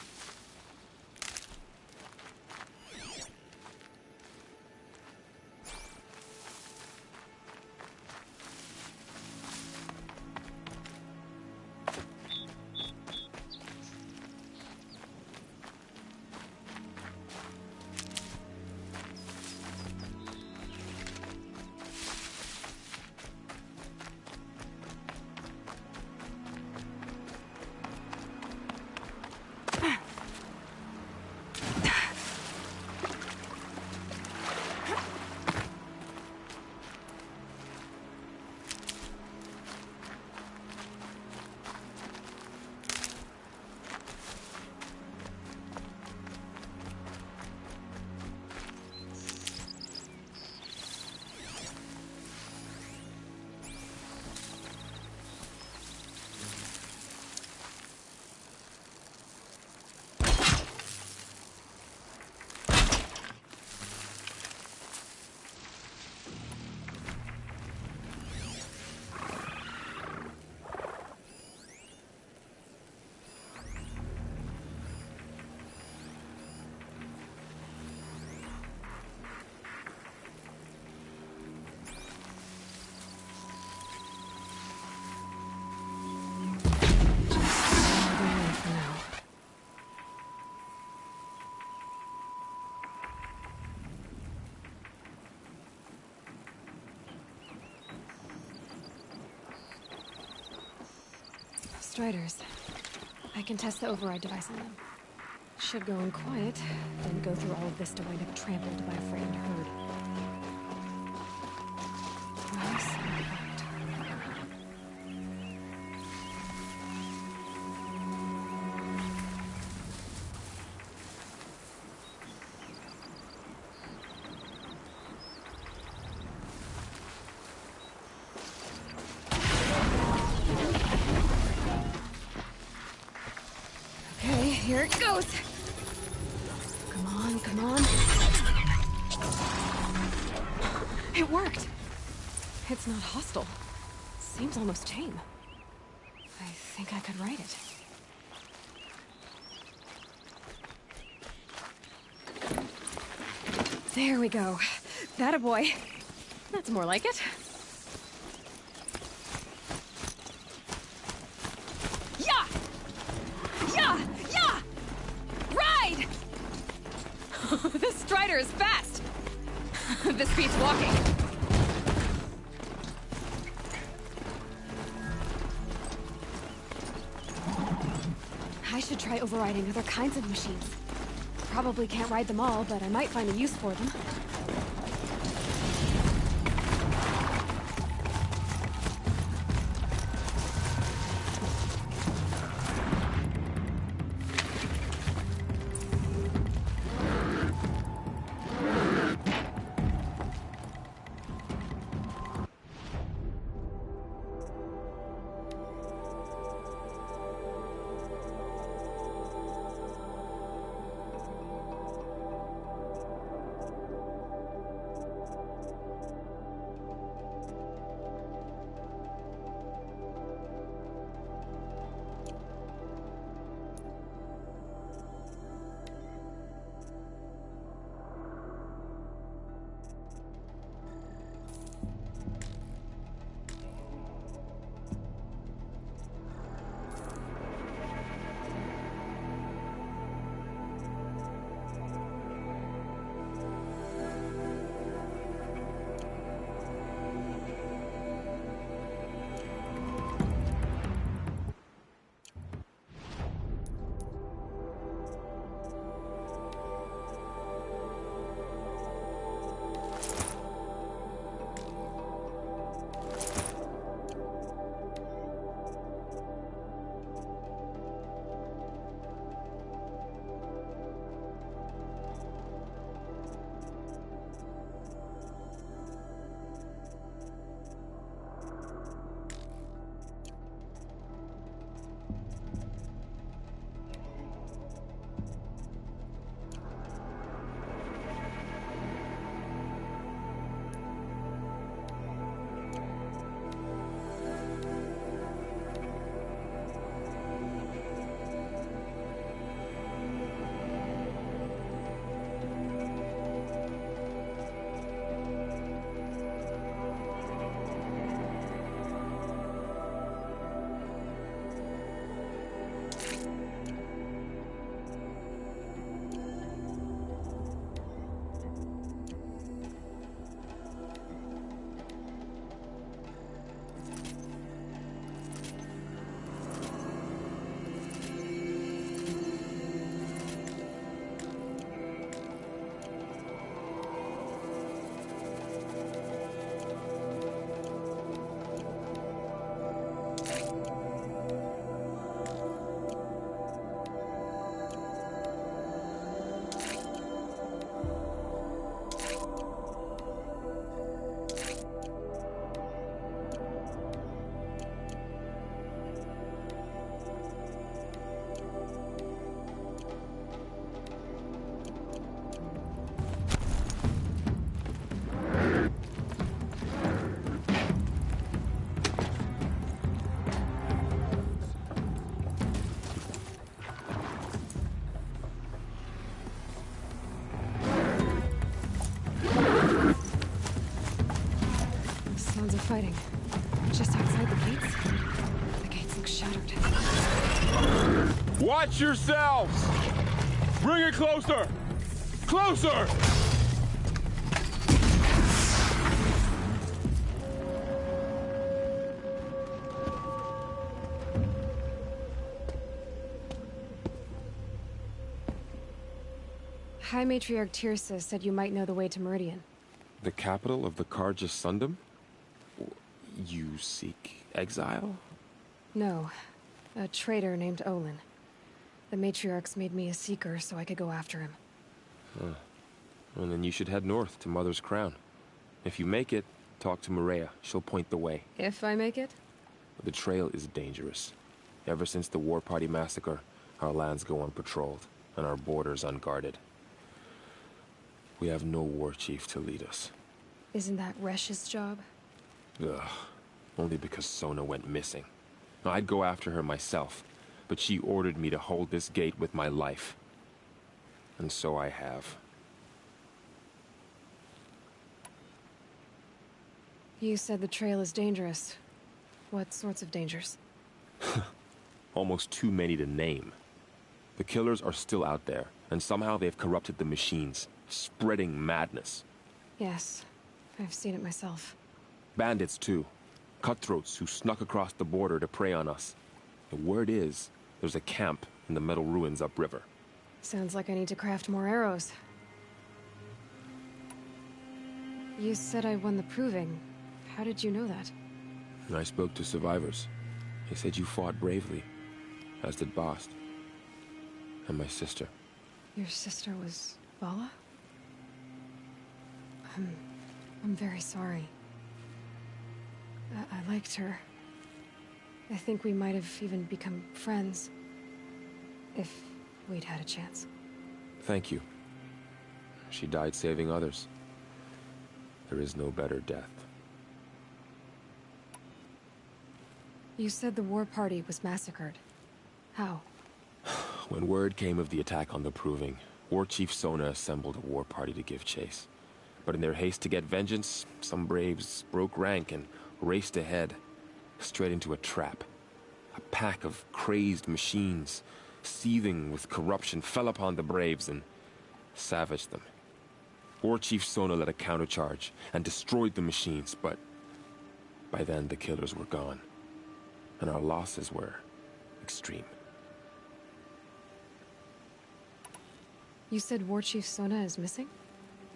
Striders. I can test the override device on them. Should go in quiet, then go through all of this to wind up trampled by a frightened herd. Nice and quiet. Okay, here it goes. Come on, come on. It worked. It's not hostile. Seems almost tame. I think I could ride it. There we go. That a boy. That's more like it. Yeah! Yeah! Yeah! Ride! This Strider is fast! This beats walking. I should try overriding other kinds of machines. Probably can't ride them all, but I might find a use for them. fighting? Just outside the gates? The gates look shattered. Watch yourselves! Bring it closer! Closer! High Matriarch Tirsa said you might know the way to Meridian. The capital of the Carja Sundom? You seek exile? No. A traitor named Olin. The Matriarchs made me a seeker so I could go after him. Huh. Well, then you should head north to Mother's Crown. If you make it, talk to Maria. She'll point the way. If I make it? The trail is dangerous. Ever since the War Party massacre, our lands go unpatrolled, and our borders unguarded. We have no war chief to lead us. Isn't that Resh's job? Ugh. Only because Sona went missing. Now, I'd go after her myself, but she ordered me to hold this gate with my life. And so I have. You said the trail is dangerous. What sorts of dangers? Almost too many to name. The killers are still out there, and somehow they've corrupted the machines, spreading madness. Yes, I've seen it myself. Bandits, too. Cutthroats who snuck across the border to prey on us. The word is, there's a camp in the metal ruins upriver. Sounds like I need to craft more arrows. You said I won the proving. How did you know that? I spoke to survivors. They said you fought bravely, as did Bast. And my sister. Your sister was Vala? I'm very sorry. I liked her. I think we might have even become friends. If we'd had a chance. Thank you. She died saving others. There is no better death. You said the war party was massacred. How? When word came of the attack on the Proving, War Chief Sona assembled a war party to give chase. But in their haste to get vengeance, some braves broke rank and raced ahead, straight into a trap. A pack of crazed machines, seething with corruption, fell upon the braves and savaged them. War Chief Sona led a countercharge and destroyed the machines, but by then the killers were gone, and our losses were extreme. You said War Chief Sona is missing?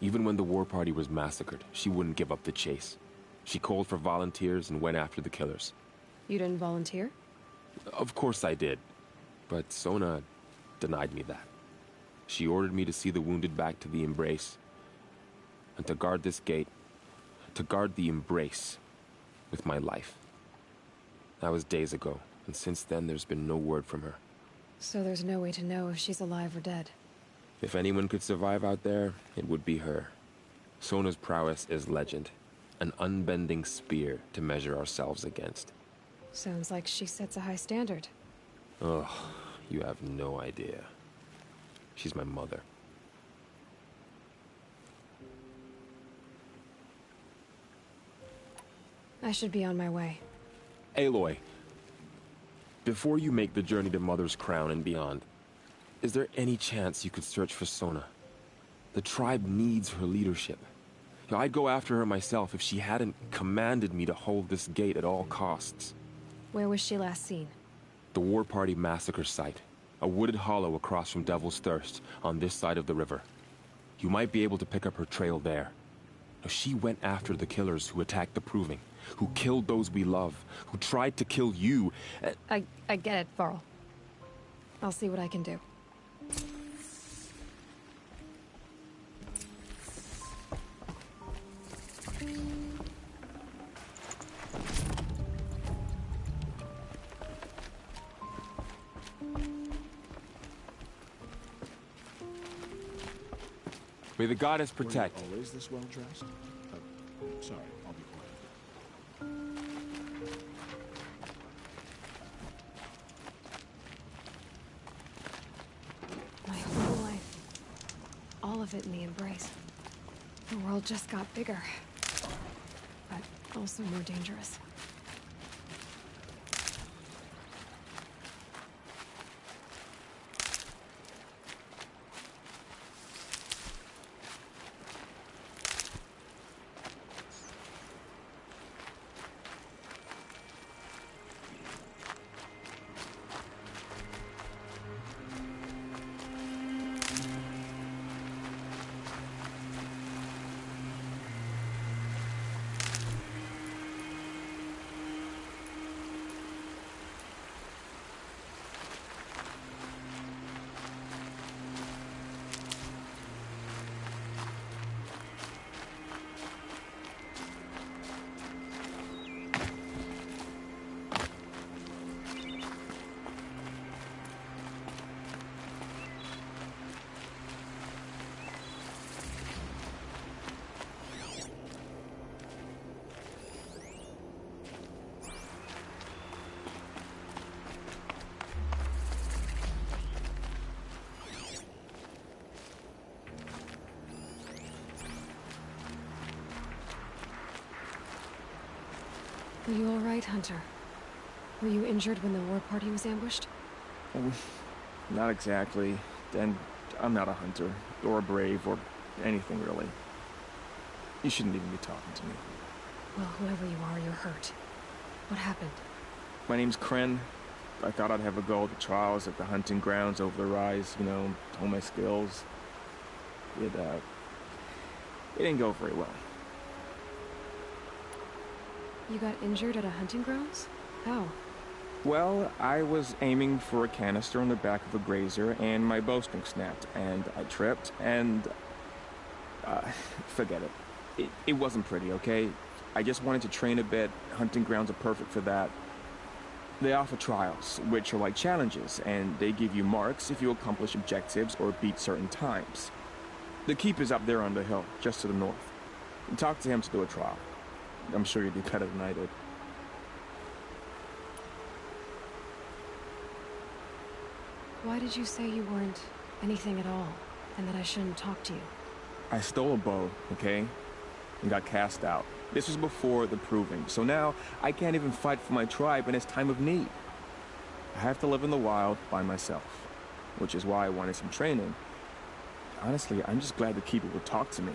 Even when the war party was massacred, she wouldn't give up the chase. She called for volunteers and went after the killers. You didn't volunteer? Of course I did, but Sona denied me that. She ordered me to see the wounded back to the Embrace, and to guard this gate, to guard the Embrace with my life. That was days ago, and since then there's been no word from her. So there's no way to know if she's alive or dead. If anyone could survive out there, it would be her. Sona's prowess is legend, an unbending spear to measure ourselves against. Sounds like she sets a high standard. Ugh, you have no idea. She's my mother. I should be on my way. Aloy, before you make the journey to Mother's Crown and beyond, is there any chance you could search for Sona? The tribe needs her leadership. I'd go after her myself if she hadn't commanded me to hold this gate at all costs. Where was she last seen? The War Party massacre site. A wooded hollow across from Devil's Thirst, on this side of the river. You might be able to pick up her trail there. Now, she went after the killers who attacked the Proving, who killed those we love, who tried to kill you. I get it, Varl. I'll see what I can do. May the goddess protect. Were you always this well dressed? Sorry, I'll be quiet. My whole life. All of it in the Embrace. The world just got bigger. But Also more dangerous. Are you all right, Hunter? Were you injured when the war party was ambushed? Not exactly. And I'm not a hunter, or a brave, or anything really. You shouldn't even be talking to me. Well, whoever you are, you're hurt. What happened? My name's Kren. I thought I'd have a go at the trials at the hunting grounds over the rise, you know, hone my skills. It didn't go very well. You got injured at a hunting grounds? How? Well, I was aiming for a canister on the back of a grazer, and my bowstring snapped, and I tripped, and... forget it. It wasn't pretty, okay? I just wanted to train a bit. Hunting grounds are perfect for that. They offer trials, which are like challenges, and they give you marks if you accomplish objectives or beat certain times. The keep is up there on the hill, just to the north. Talk to him to do a trial. I'm sure you do better than I did. Why did you say you weren't anything at all, and that I shouldn't talk to you? I stole a bow, okay? And got cast out. This was before the proving, so now I can't even fight for my tribe in its time of need. I have to live in the wild by myself, which is why I wanted some training. Honestly, I'm just glad the keeper would talk to me.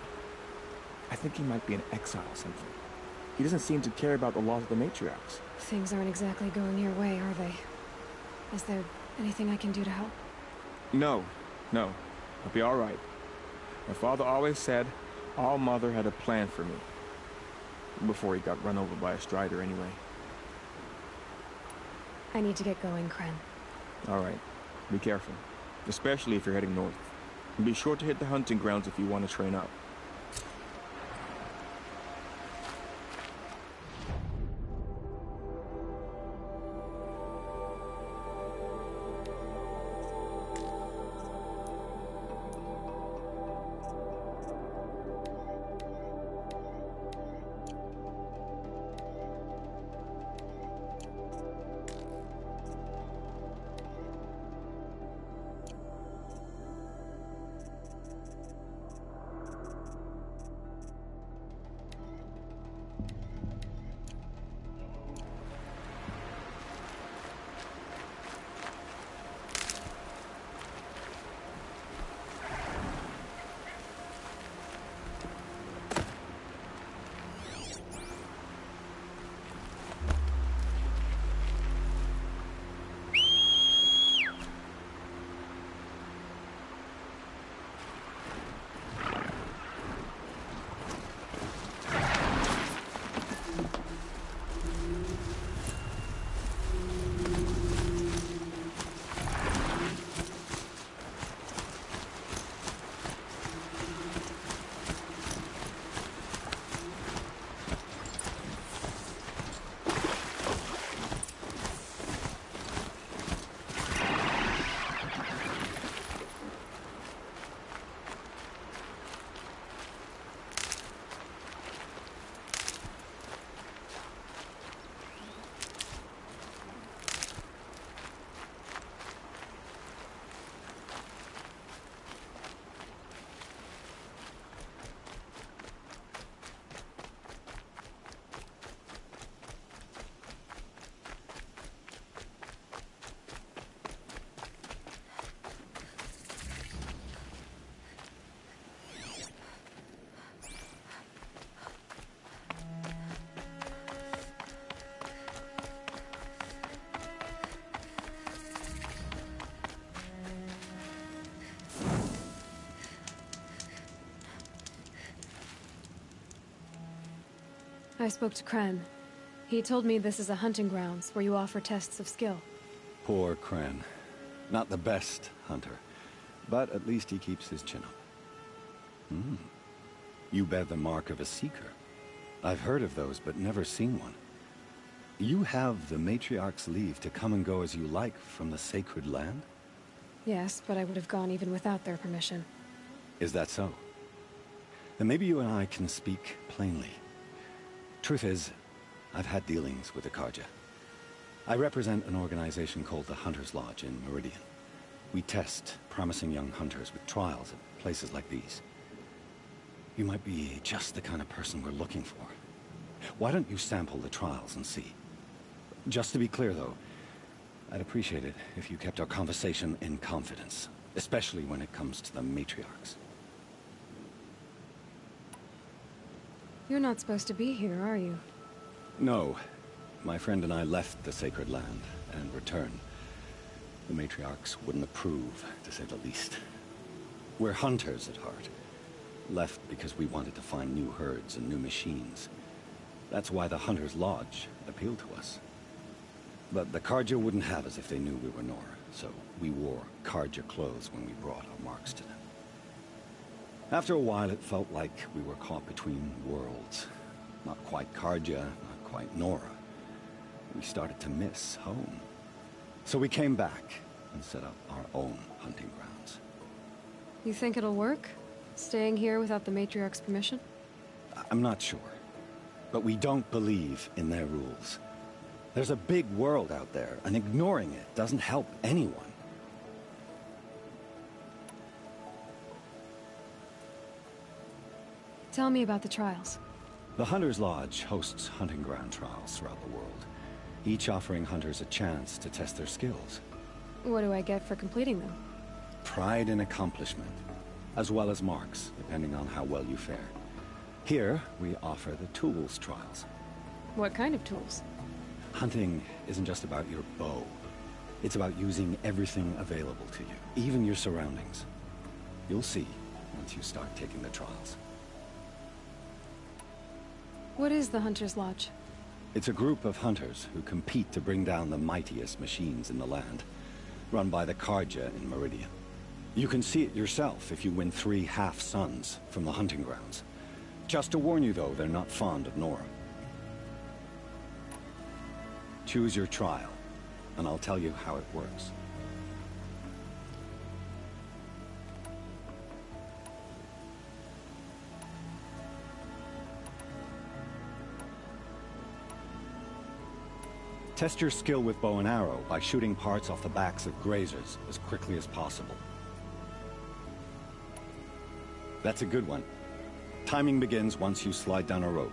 I think he might be in exile or something. He doesn't seem to care about the laws of the matriarchs. Things aren't exactly going your way, are they? Is there anything I can do to help? No. I'll be all right. My father always said All Mother had a plan for me. Before he got run over by a strider, anyway. I need to get going, Kren. All right. Be careful. Especially if you're heading north. And be sure to hit the hunting grounds if you want to train up. I spoke to Kren. He told me this is a hunting grounds where you offer tests of skill. Poor Kren. Not the best hunter, but at least he keeps his chin up. You bear the mark of a seeker. I've heard of those, but never seen one. You have the Matriarch's leave to come and go as you like from the sacred land? Yes, but I would have gone even without their permission. Is that so? Then maybe you and I can speak plainly. Truth is, I've had dealings with the Karja. I represent an organization called the Hunter's Lodge in Meridian. We test promising young hunters with trials at places like these. You might be just the kind of person we're looking for. Why don't you sample the trials and see? Just to be clear, though, I'd appreciate it if you kept our conversation in confidence, especially when it comes to the matriarchs. You're not supposed to be here, are you? No. My friend and I left the sacred land and returned. The matriarchs wouldn't approve, to say the least. We're hunters at heart. Left because we wanted to find new herds and new machines. That's why the Hunter's Lodge appealed to us. But the Karja wouldn't have us if they knew we were Nora, so we wore Karja clothes when we brought our marks to them. After a while, it felt like we were caught between worlds. Not quite Karja, not quite Nora. We started to miss home. So we came back and set up our own hunting grounds. You think it'll work? Staying here without the Matriarch's permission? I'm not sure. But we don't believe in their rules. There's a big world out there, and ignoring it doesn't help anyone. Tell me about the trials. The Hunter's Lodge hosts hunting ground trials throughout the world, each offering hunters a chance to test their skills. What do I get for completing them? Pride in accomplishment, as well as marks, depending on how well you fare. Here, we offer the tools trials. What kind of tools? Hunting isn't just about your bow. It's about using everything available to you, even your surroundings. You'll see once you start taking the trials. What is the Hunter's Lodge? It's a group of hunters who compete to bring down the mightiest machines in the land, run by the Karja in Meridian. You can see it yourself if you win 3 half-suns from the hunting grounds. Just to warn you, though, they're not fond of Nora. Choose your trial, and I'll tell you how it works. Test your skill with bow and arrow by shooting parts off the backs of grazers as quickly as possible. That's a good one. Timing begins once you slide down a rope.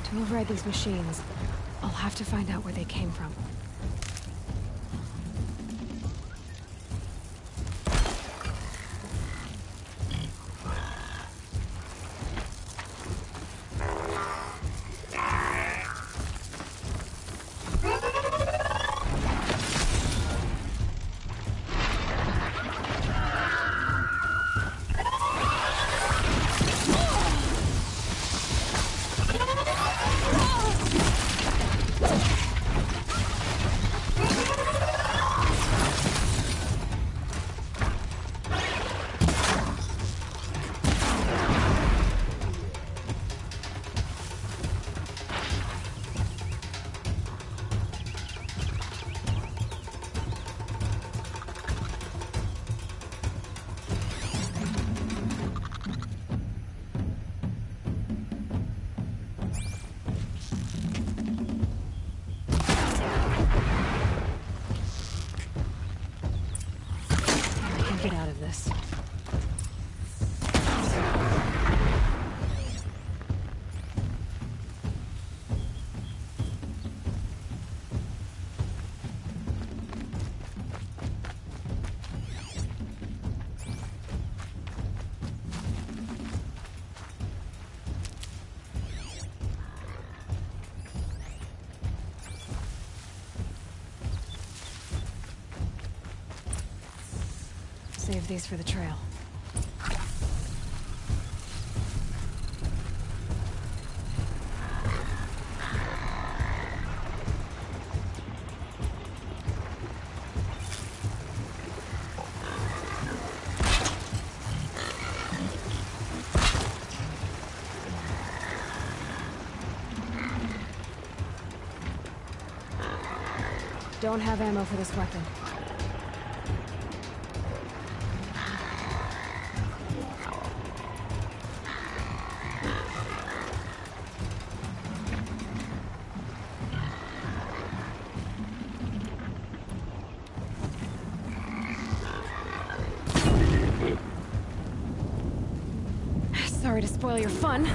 To override these machines, I'll have to find out where they came from. get out of this. Save these for the trail. Don't have ammo for this weapon. Sorry to spoil your fun.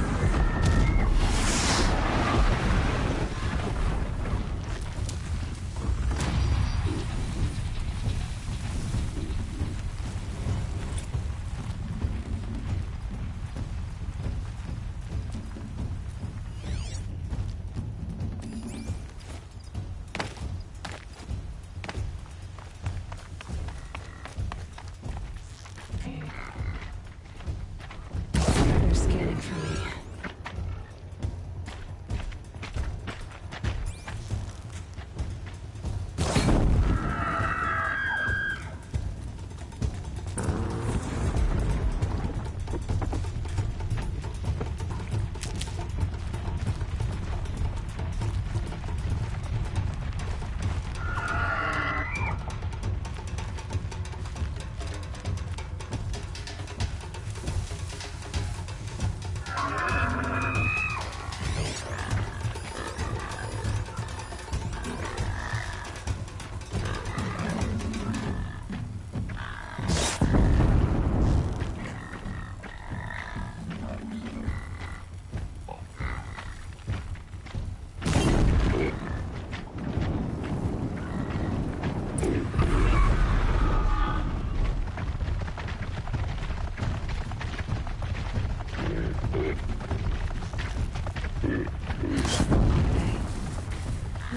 They're scanning for me.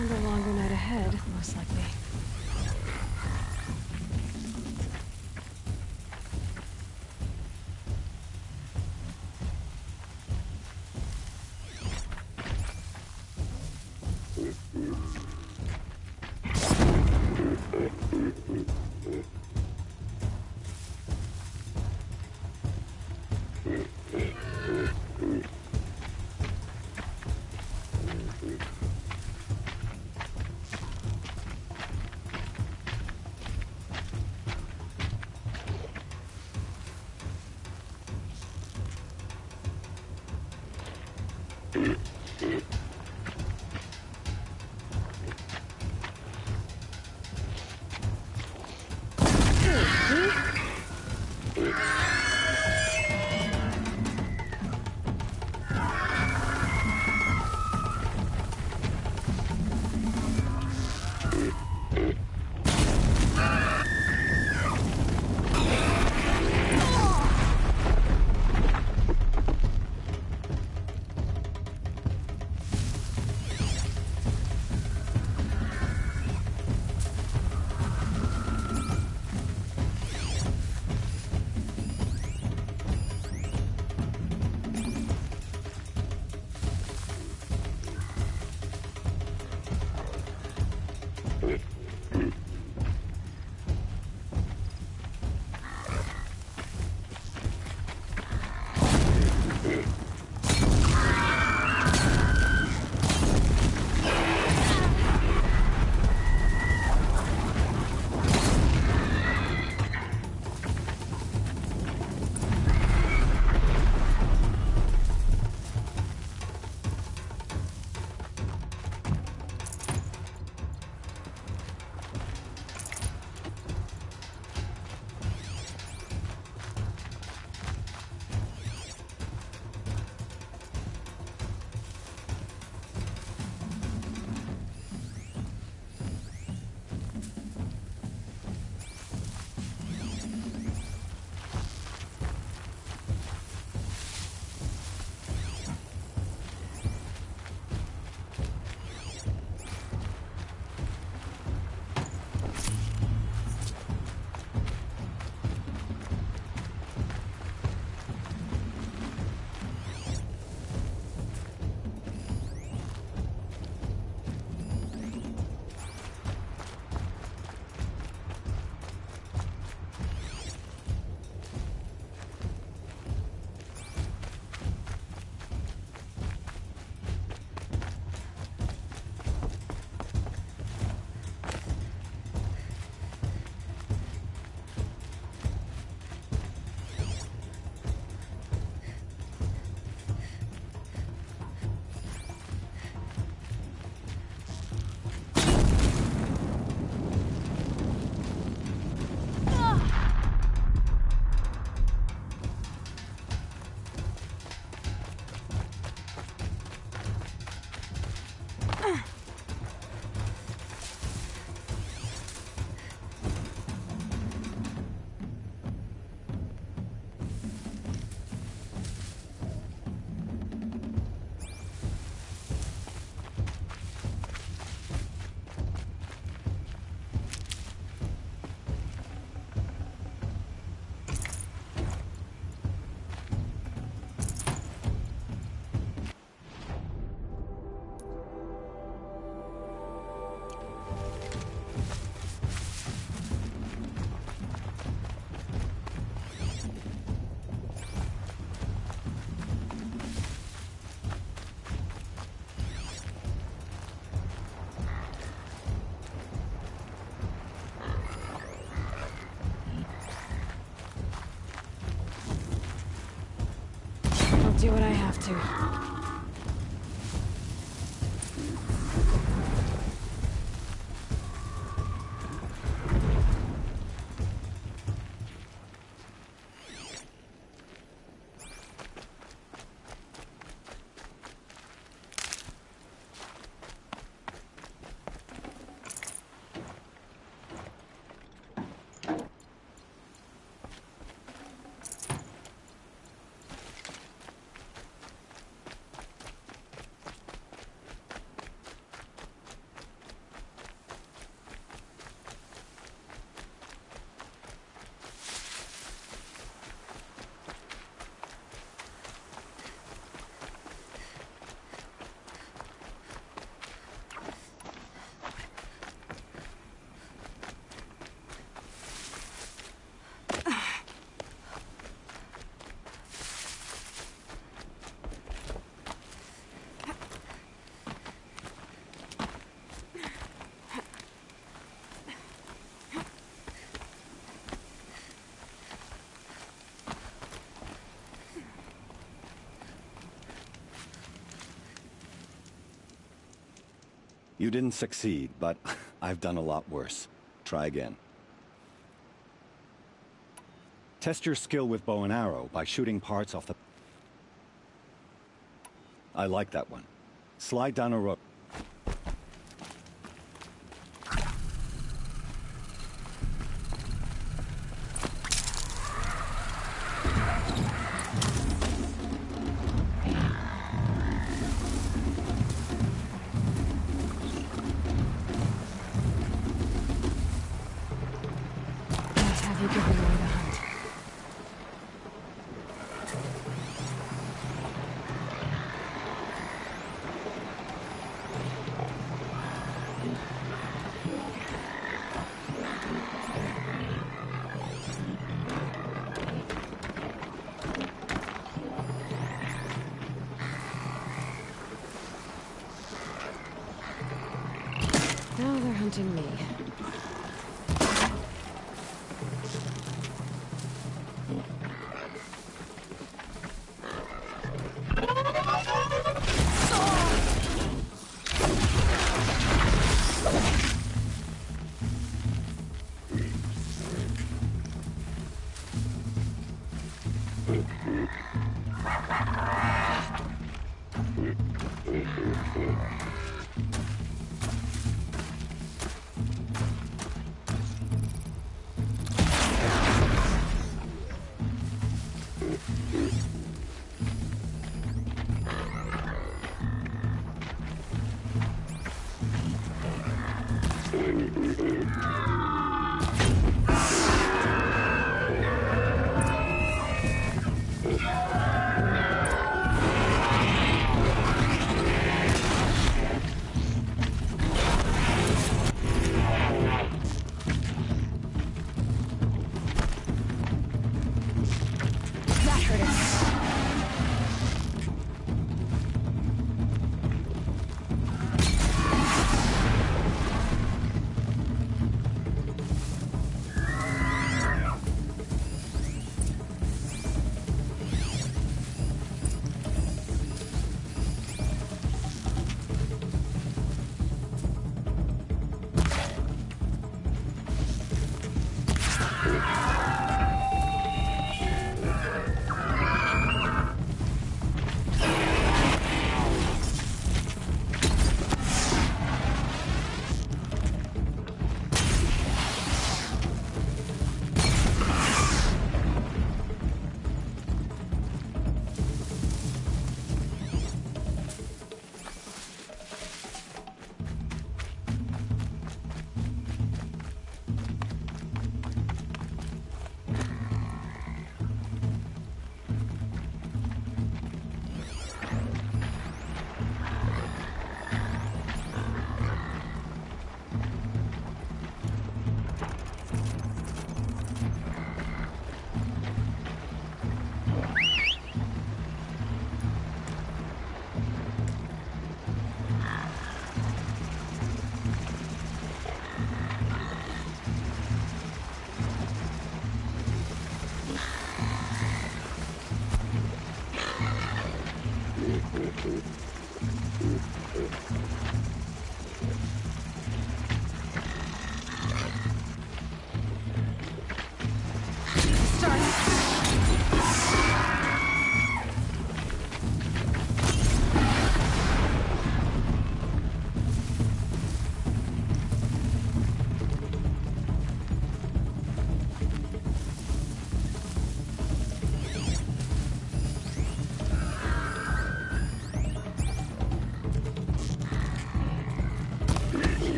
And a longer night ahead, most likely. do what I have to. You didn't succeed, but I've done a lot worse. Try again. Test your skill with bow and arrow by shooting parts off the... I like that one. Slide down a rope. Have you given away the hunt? Now they're hunting me.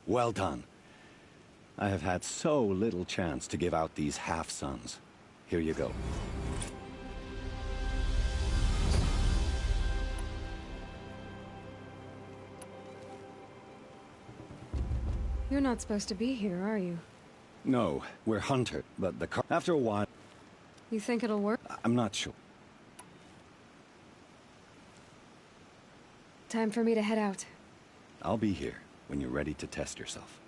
Well done. I have had so little chance to give out these half-suns. Here you go. You're not supposed to be here, are you? No, we're hunters, but the car... After a while... You think it'll work? I'm not sure. Time for me to head out. I'll be here when you're ready to test yourself.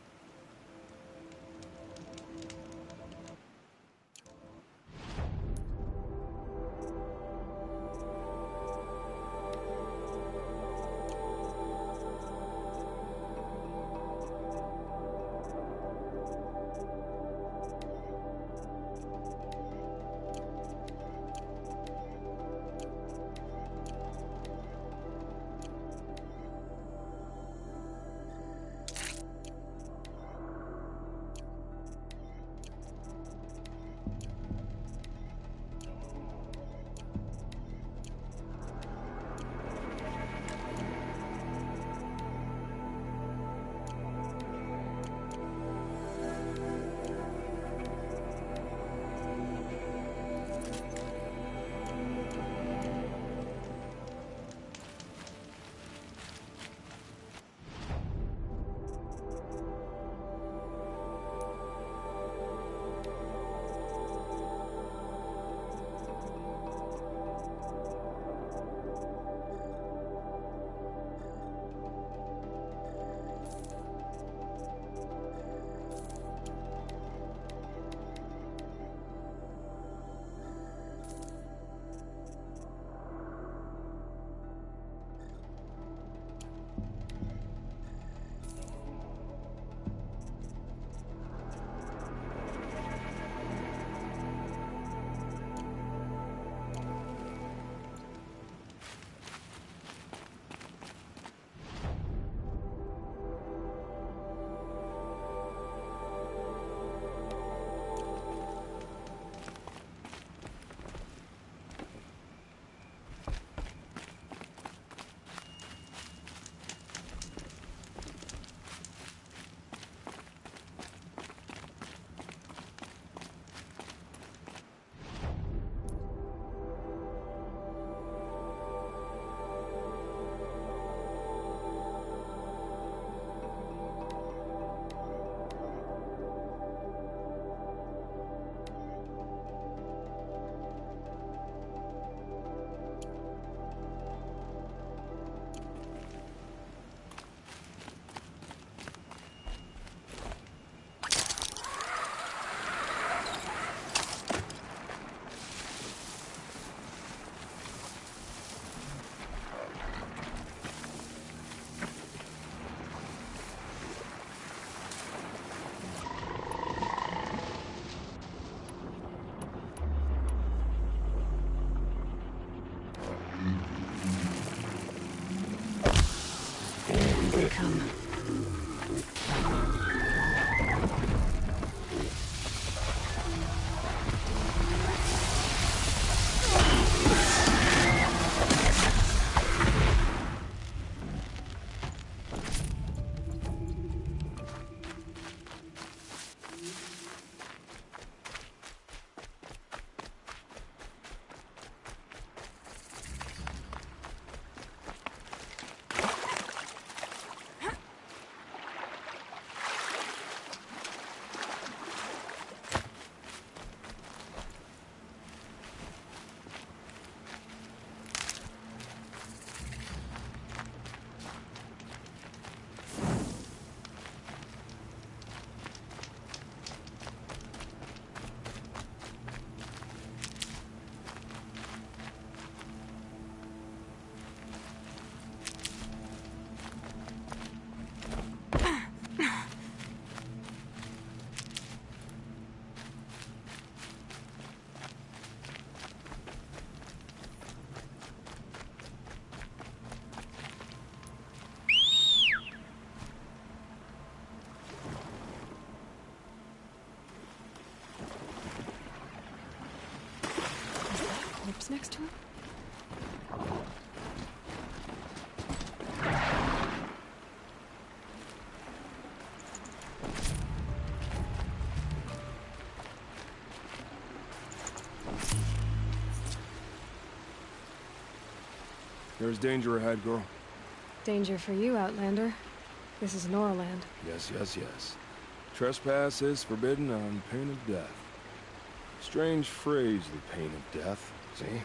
They come. Next to him? There's danger ahead, girl. Danger for you, Outlander. This is Noraland. Yes, yes, yes. Trespass is forbidden on pain of death. Strange phrase, the pain of death, see?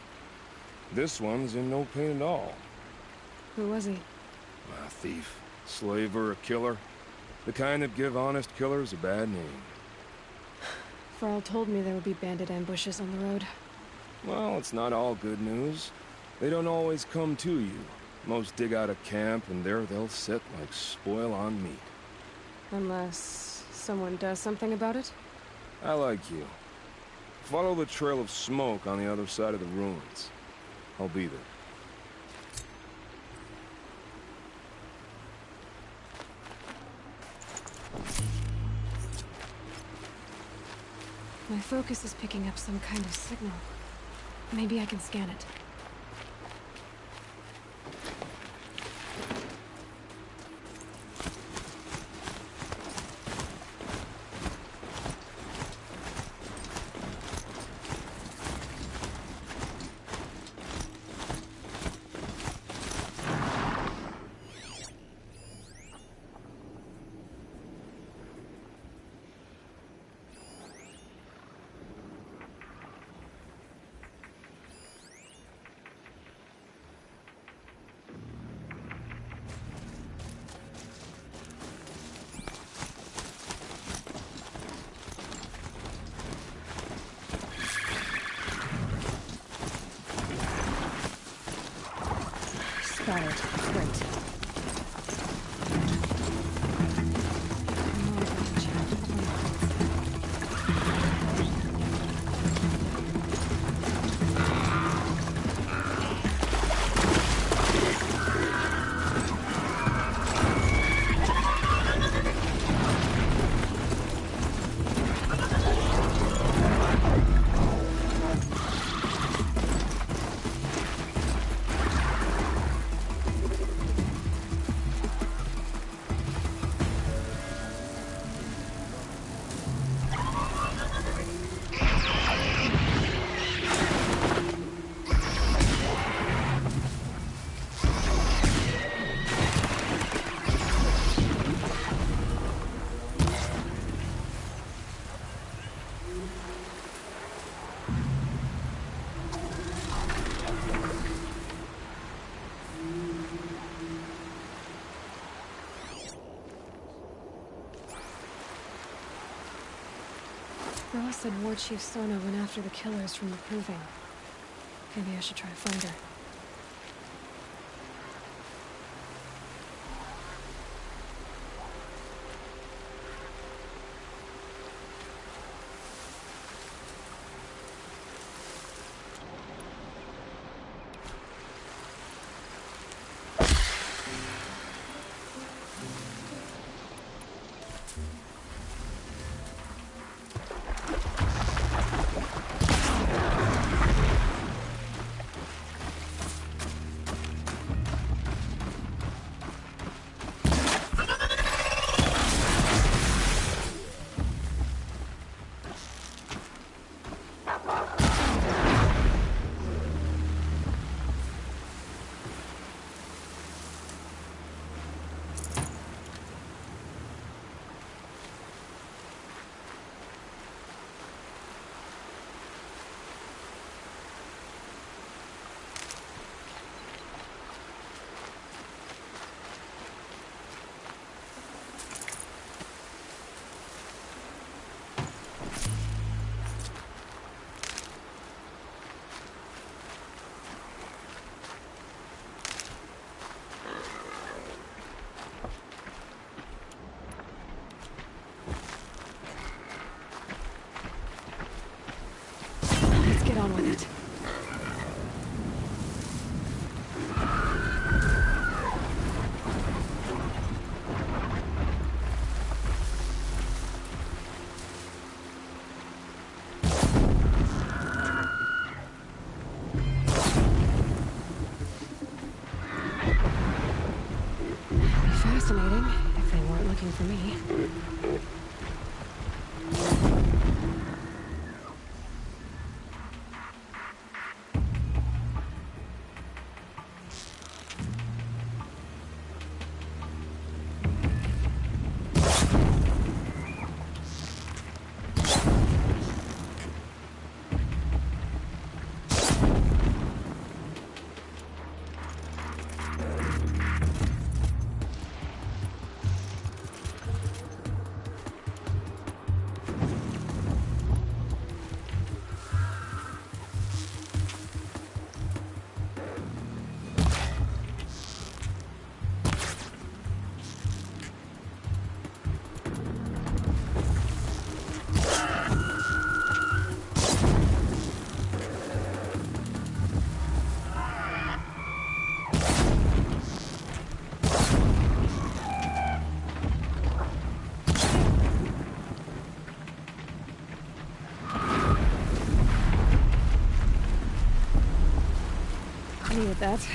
This one's in no pain at all. Who was he? A thief, slaver, a killer. The kind that give honest killers a bad name. Farrell told me there would be bandit ambushes on the road. Well, it's not all good news. They don't always come to you. Most dig out a camp, and there they'll sit like spoil on meat. Unless someone does something about it? I like you. Follow the trail of smoke on the other side of the ruins. I'll be there. My focus is picking up some kind of signal. Maybe I can scan it. Got it. Great. Bella said War Chief Sona went after the killers from the Proving. Maybe I should try to find her. Get on with it. Fascinating, if they weren't looking for me. Needed that.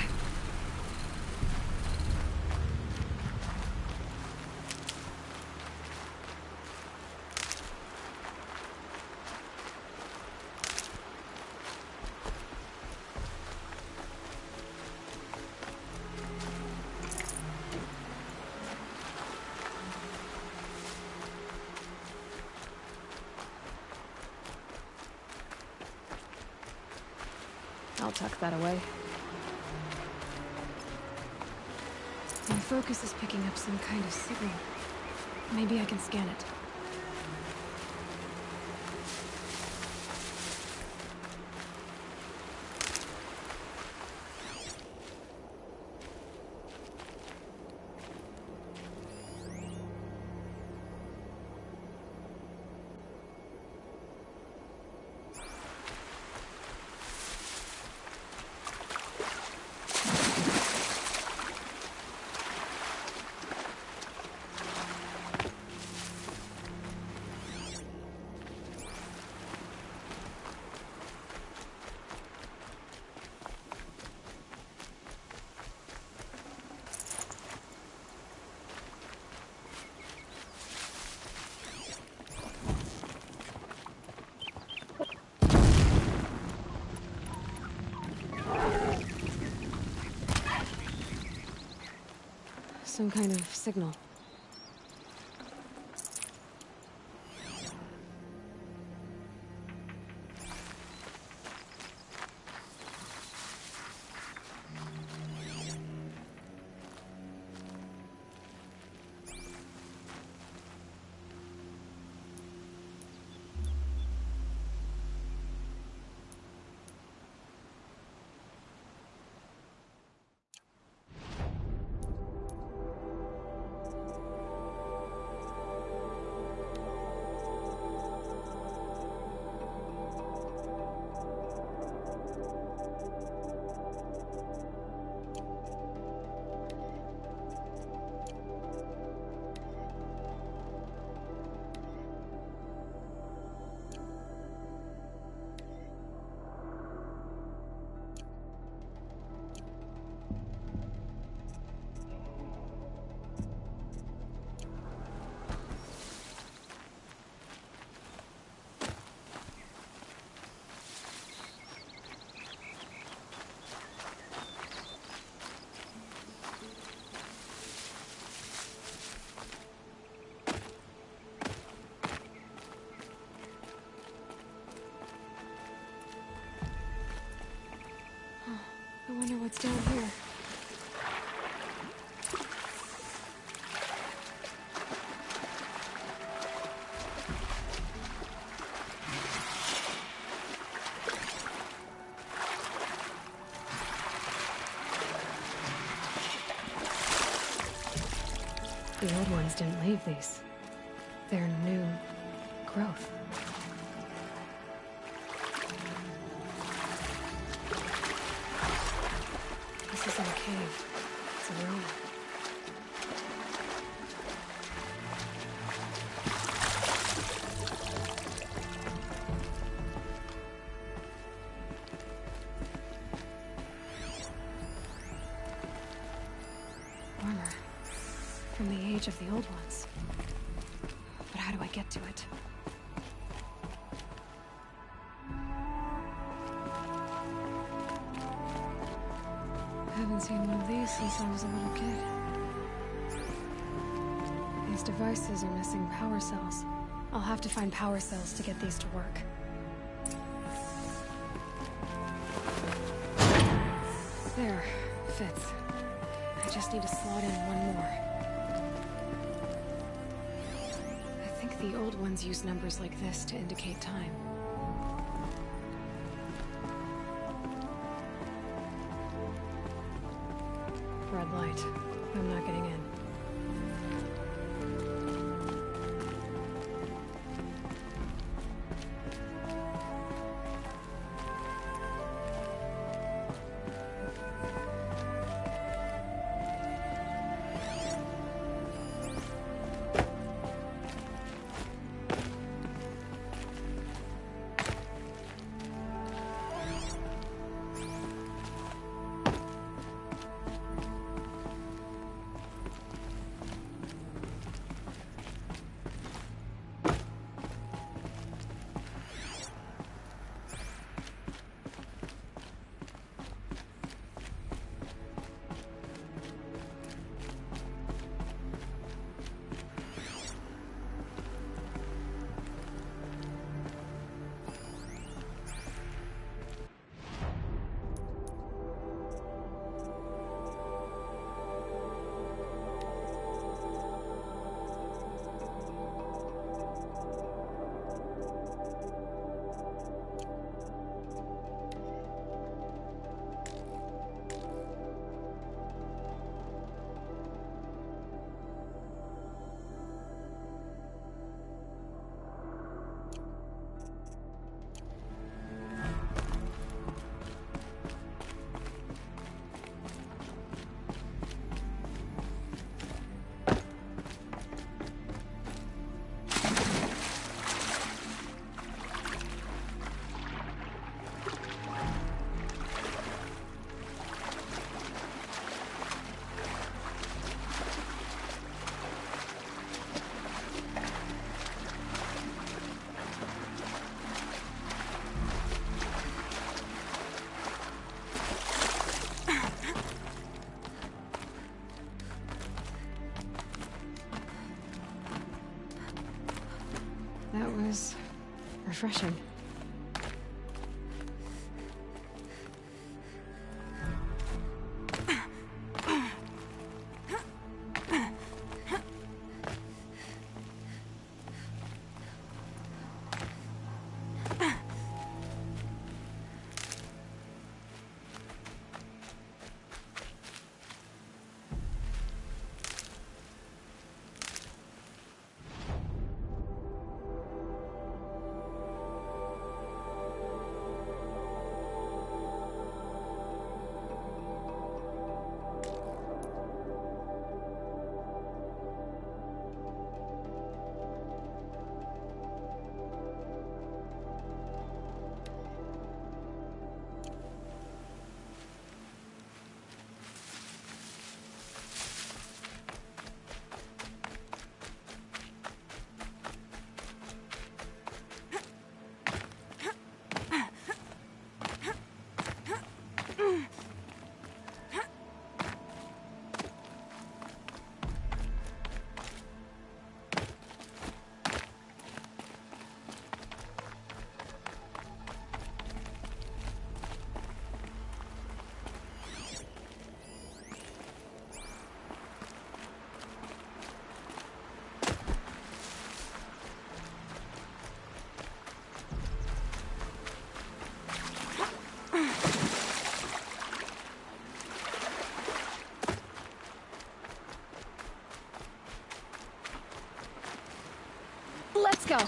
I'll tuck that away. My focus is picking up some kind of signal. Maybe I can scan it. Some kind of signal. I wonder what's down here. The old ones didn't leave these. They're new growth. This isn't a cave. It's a room. Armor. From the age of the old ones. But how do I get to it? I haven't seen one of these since I was a little kid. These devices are missing power cells. I'll have to find power cells to get these to work. There. Fits. I just need to slot in one more. I think the old ones use numbers like this to indicate time. Red light. I'm not getting in. refreshing. Let's go.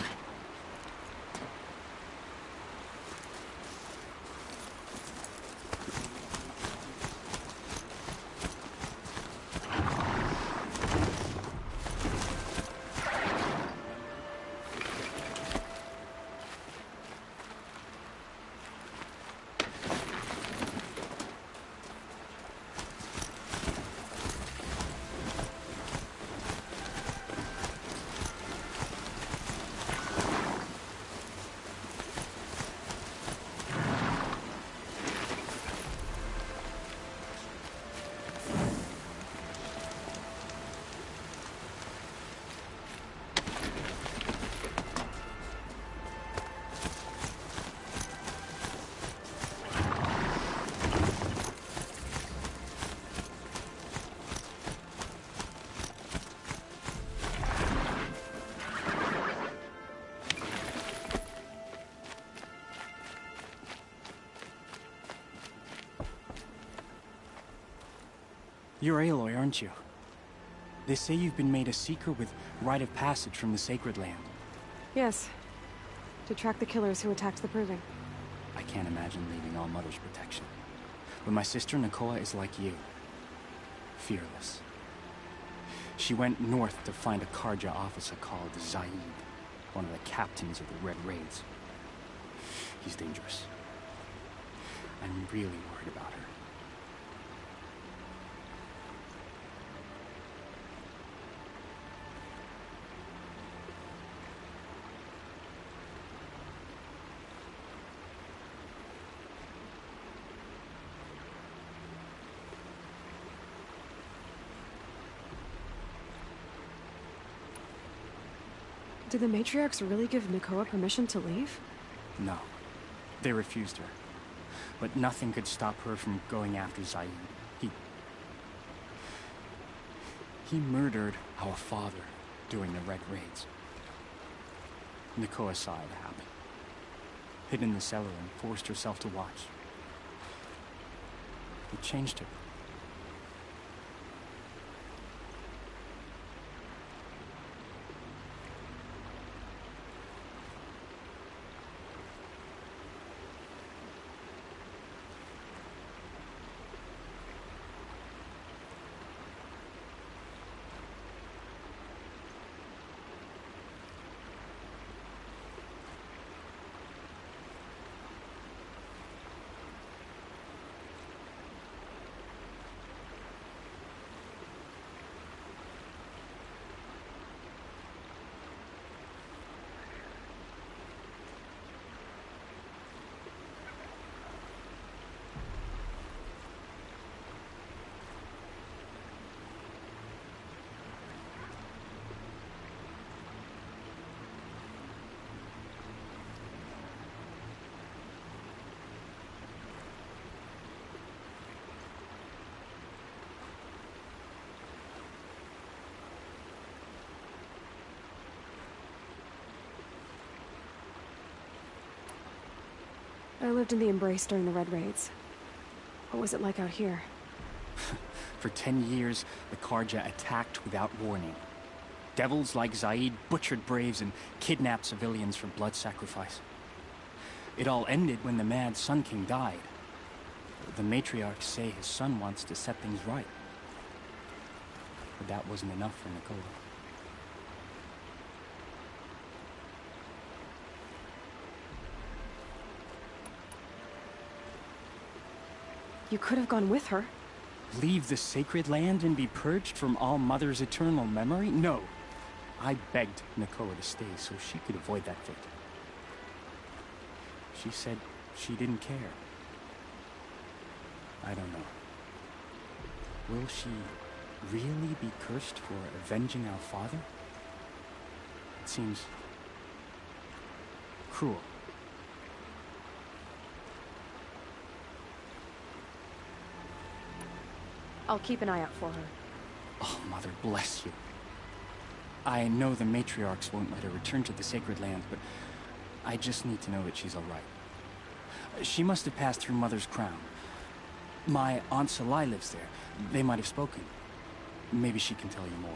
You're Aloy, aren't you? They say you've been made a seeker with rite of passage from the Sacred Land. Yes. To track the killers who attacked the Proving. I can't imagine leaving All Mother's protection. But my sister Nakoa is like you. Fearless. She went north to find a Karja officer called Zaid, one of the captains of the Red Raids. He's dangerous. I'm really worried about her. Did the matriarchs really give Nakoa permission to leave? No. They refused her. But nothing could stop her from going after Zaid. He murdered our father during the Red Raids. Nakoa saw it happen. Hid in the cellar and forced herself to watch. It changed her. I lived in the Embrace during the Red Raids. What was it like out here? For 10 years, the Karja attacked without warning. Devils like Zaid butchered braves and kidnapped civilians for blood sacrifice. It all ended when the mad Sun King died. The matriarchs say his son wants to set things right. But that wasn't enough for Nicola. You could have gone with her. Leave the sacred land and be purged from All Mother's eternal memory? No. I begged Nicola to stay so she could avoid that fate. She said she didn't care. I don't know. Will she really be cursed for avenging our father? It seems cruel. I'll keep an eye out for her. Oh, Mother, bless you. I know the matriarchs won't let her return to the sacred land, but I just need to know that she's all right. She must have passed through Mother's crown. My Aunt Salai lives there. They might have spoken. Maybe she can tell you more.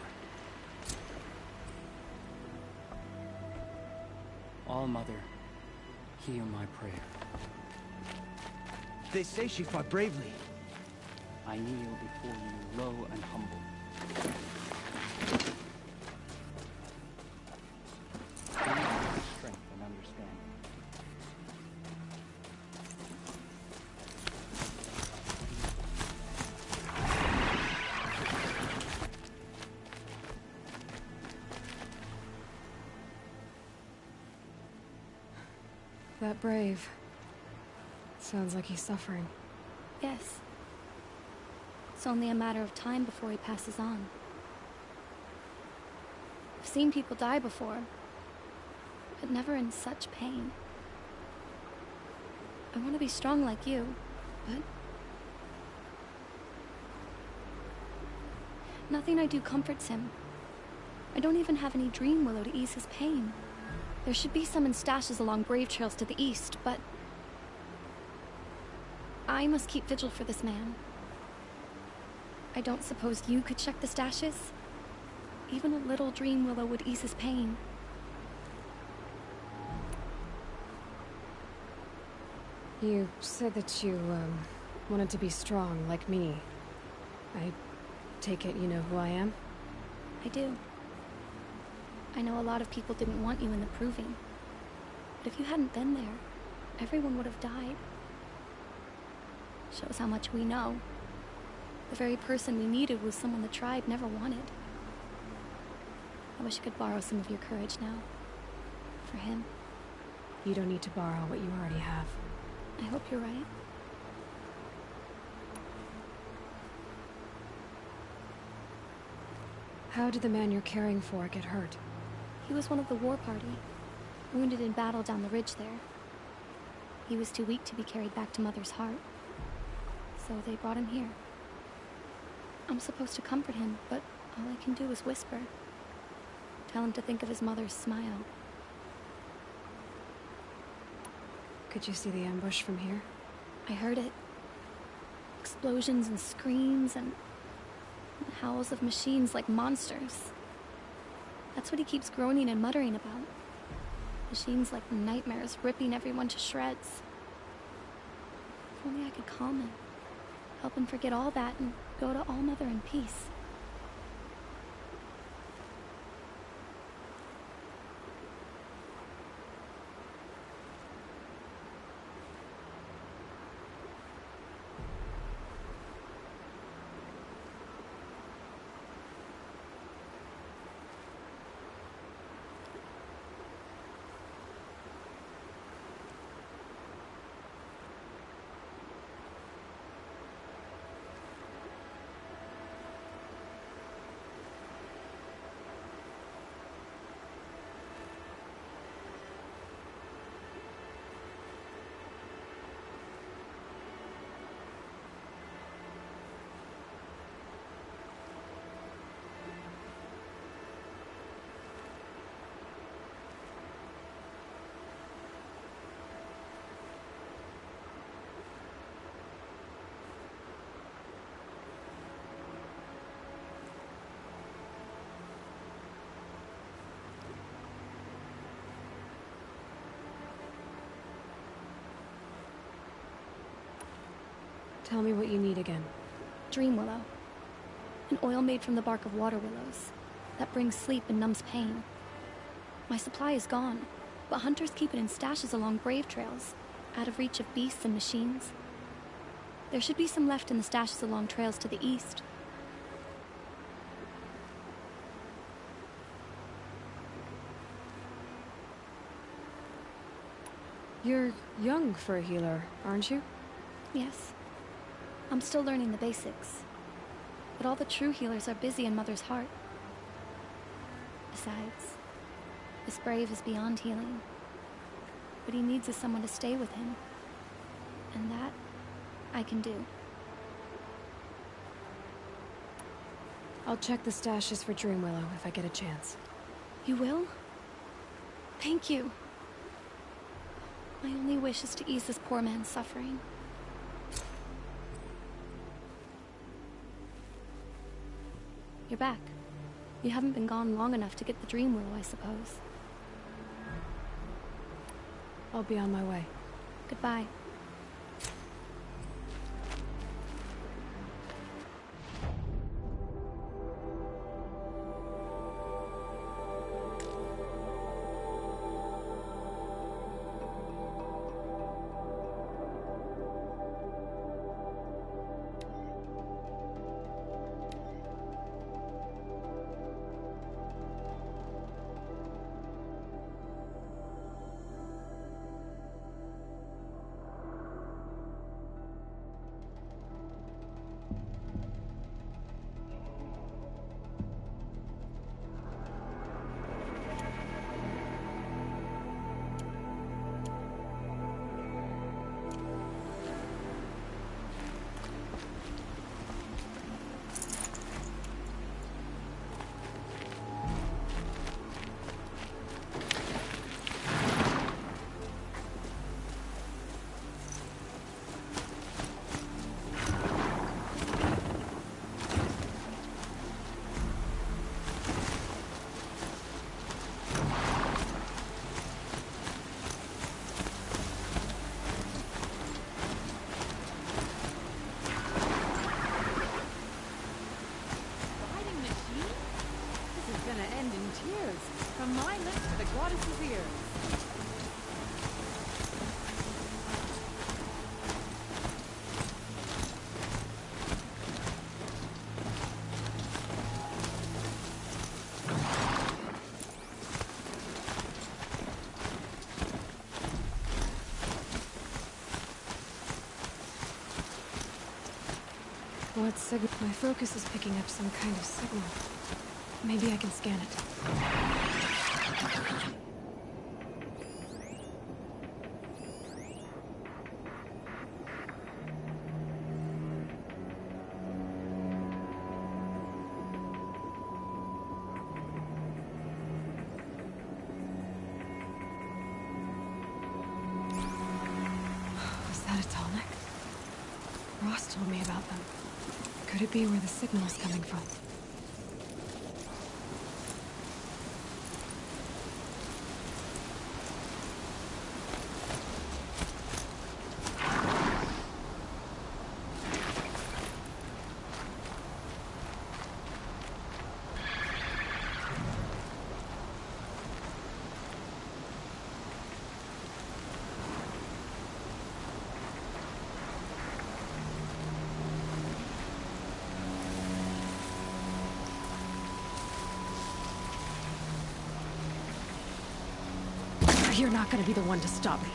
All Mother, hear my prayer. They say she fought bravely. I kneel before you, low and humble. Strength and understanding. That brave. Sounds like he's suffering. Yes. It's only a matter of time before he passes on. I've seen people die before, but never in such pain. I want to be strong like you, but nothing I do comforts him. I don't even have any dream willow to ease his pain. There should be some in stashes along brave trails to the east, but I must keep vigil for this man. I don't suppose you could check the stashes? Even a little dream willow would ease his pain. You said that you, wanted to be strong, like me. I take it you know who I am? I do. I know a lot of people didn't want you in the Proving. But if you hadn't been there, everyone would have died. Shows how much we know. The very person we needed was someone the tribe never wanted. I wish I could borrow some of your courage now. For him. You don't need to borrow what you already have. I hope you're right. How did the man you're caring for get hurt? He was one of the war party, wounded in battle down the ridge there. He was too weak to be carried back to Mother's heart, so they brought him here. I'm supposed to comfort him, but all I can do is whisper. Tell him to think of his mother's smile. Could you see the ambush from here? I heard it. Explosions and screams and howls of machines like monsters. That's what he keeps groaning and muttering about. Machines like nightmares ripping everyone to shreds. If only I could calm him. Help him forget all that and go to All Mother in peace. Tell me what you need again. Dream willow. An oil made from the bark of water willows that brings sleep and numbs pain. My supply is gone, but hunters keep it in stashes along brave trails, out of reach of beasts and machines. There should be some left in the stashes along trails to the east. You're young for a healer, aren't you? Yes. I'm still learning the basics. But all the true healers are busy in Mother's heart. Besides, this brave is beyond healing. What he needs is someone to stay with him. And that, I can do. I'll check the stashes for Dream Willow if I get a chance. You will? Thank you. My only wish is to ease this poor man's suffering. You're back. You haven't been gone long enough to get the Dream Willow, I suppose. I'll be on my way. Goodbye. From my lips to the goddess's ears. What signal? My focus is picking up some kind of signal. Maybe I can scan it. Was that a tonic? Ross told me about them. Could it be where the signal is coming from? You're not gonna be the one to stop me.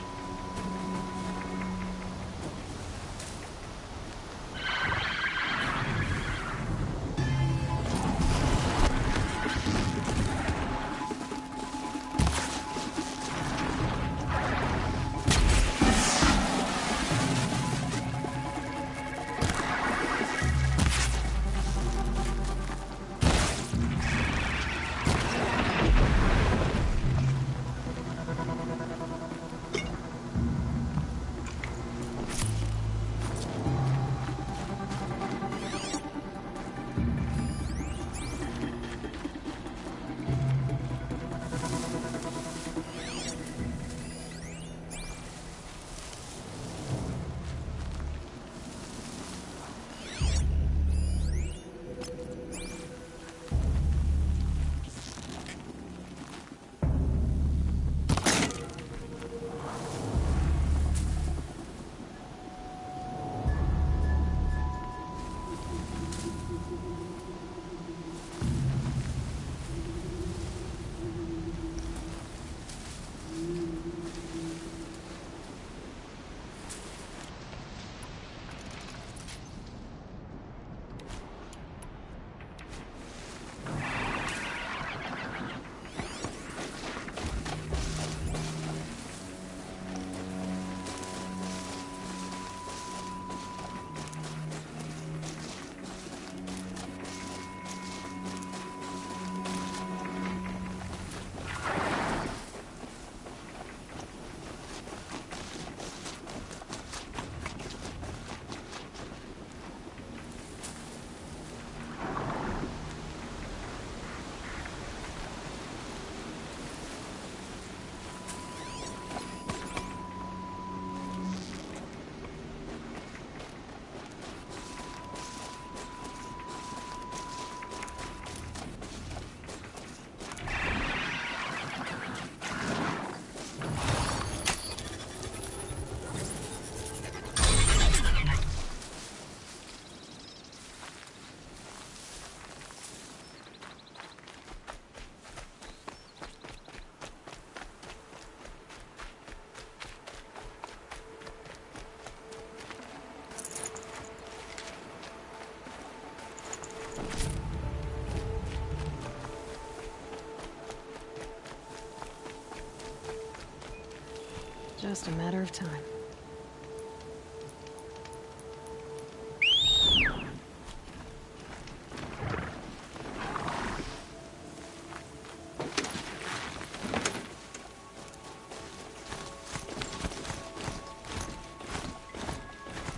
just a matter of time.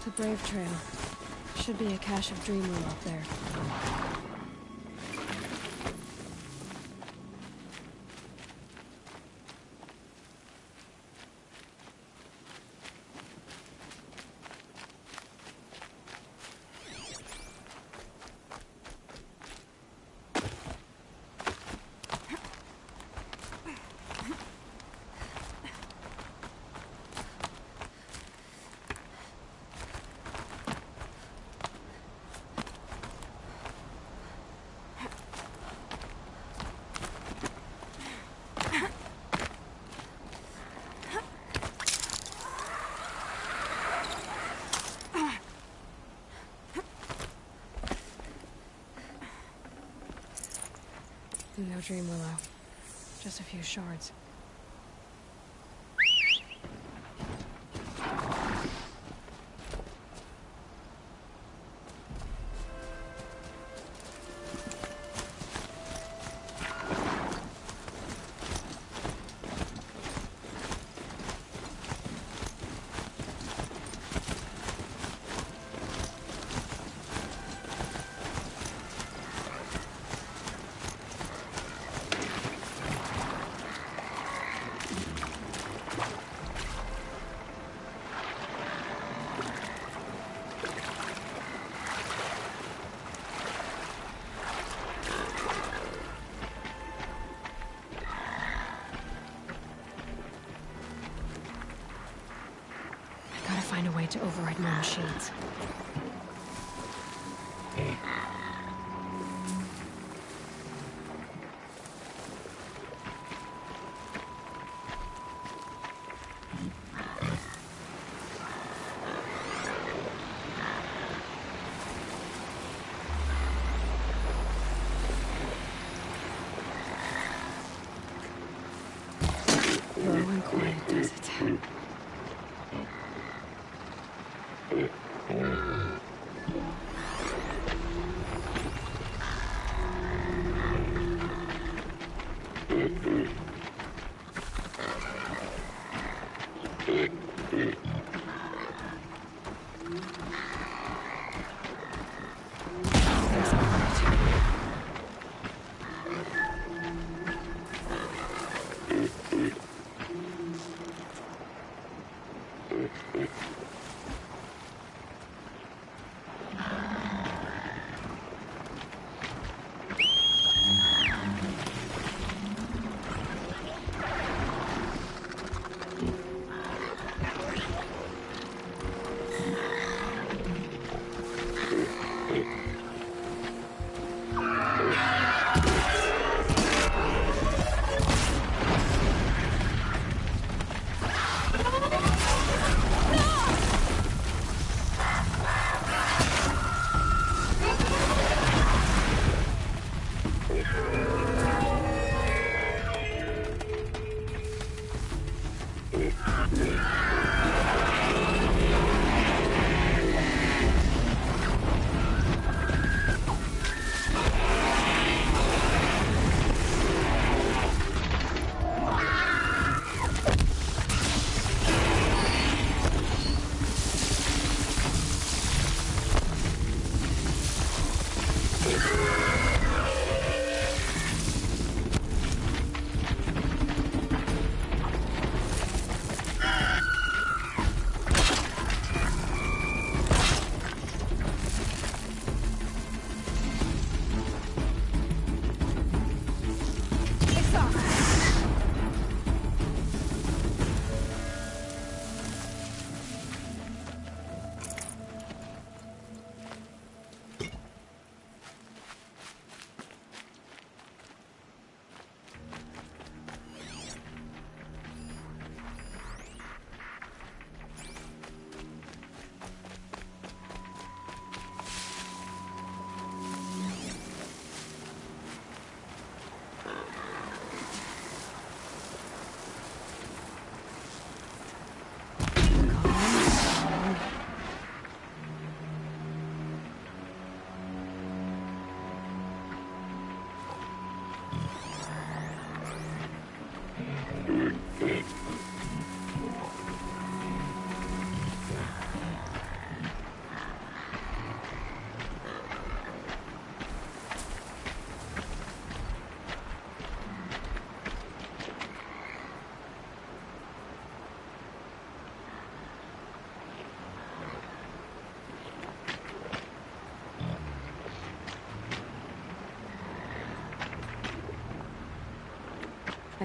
The Brave Trail. Should be a cache of Dreamwheel up there. No dream willow. Just a few shards. Find a way to override more machines. Low and quiet does it.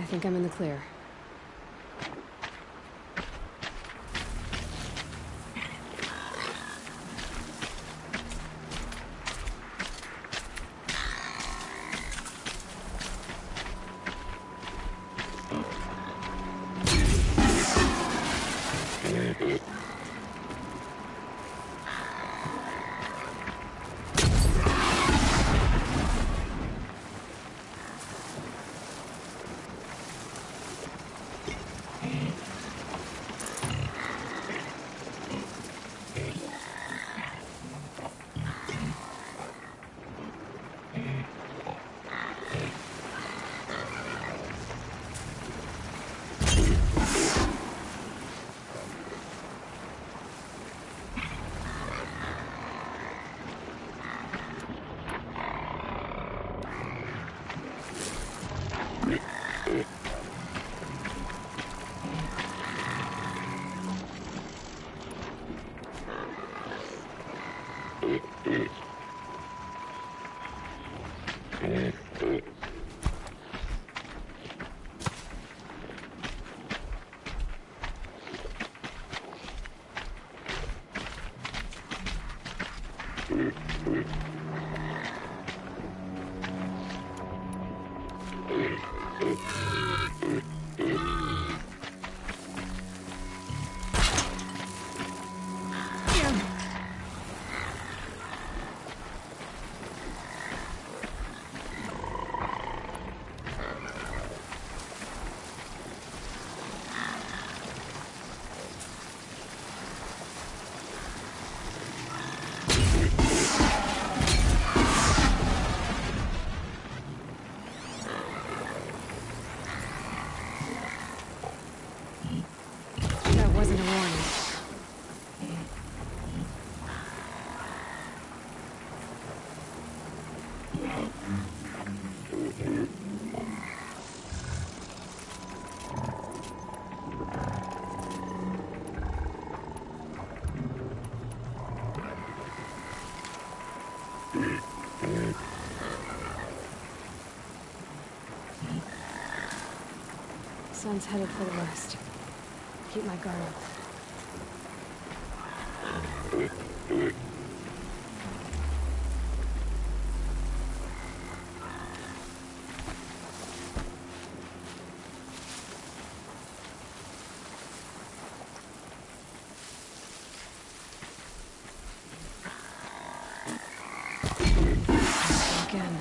I think I'm in the clear. That wasn't a warning. Sun's headed for the west. Keep my guard up. Again.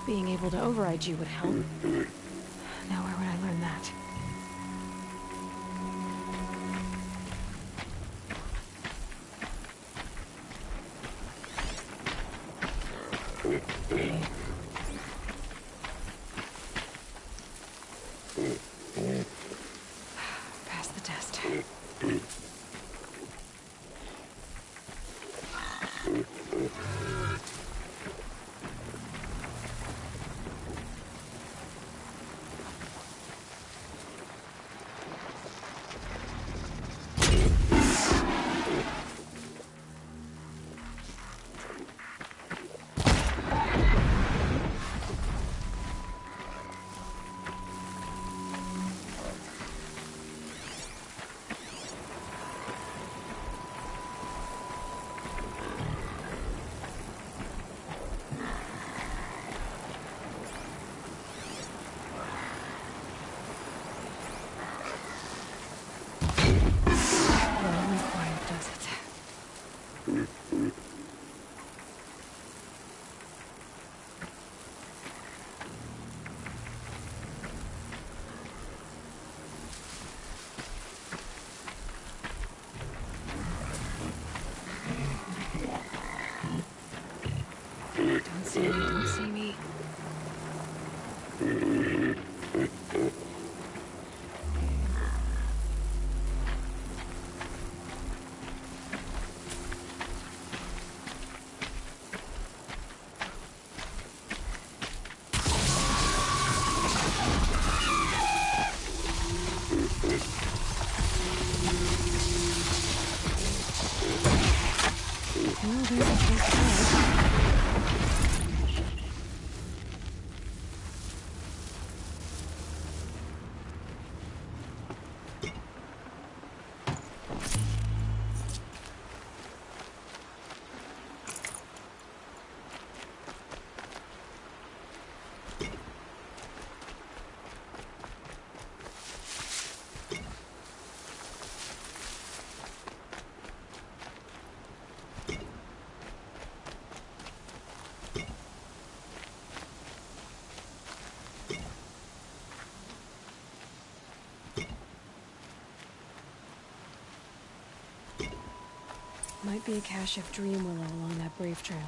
Being able to override you would help. Now where would I learn that? Pass the test. Well, there's a place to go. Might be a cache of dream willow along that brave trail.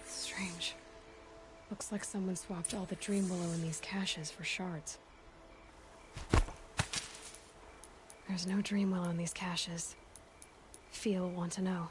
Strange. Looks like someone swapped all the dream willow in these caches for shards. There's no dream willow in these caches. Fia will want to know.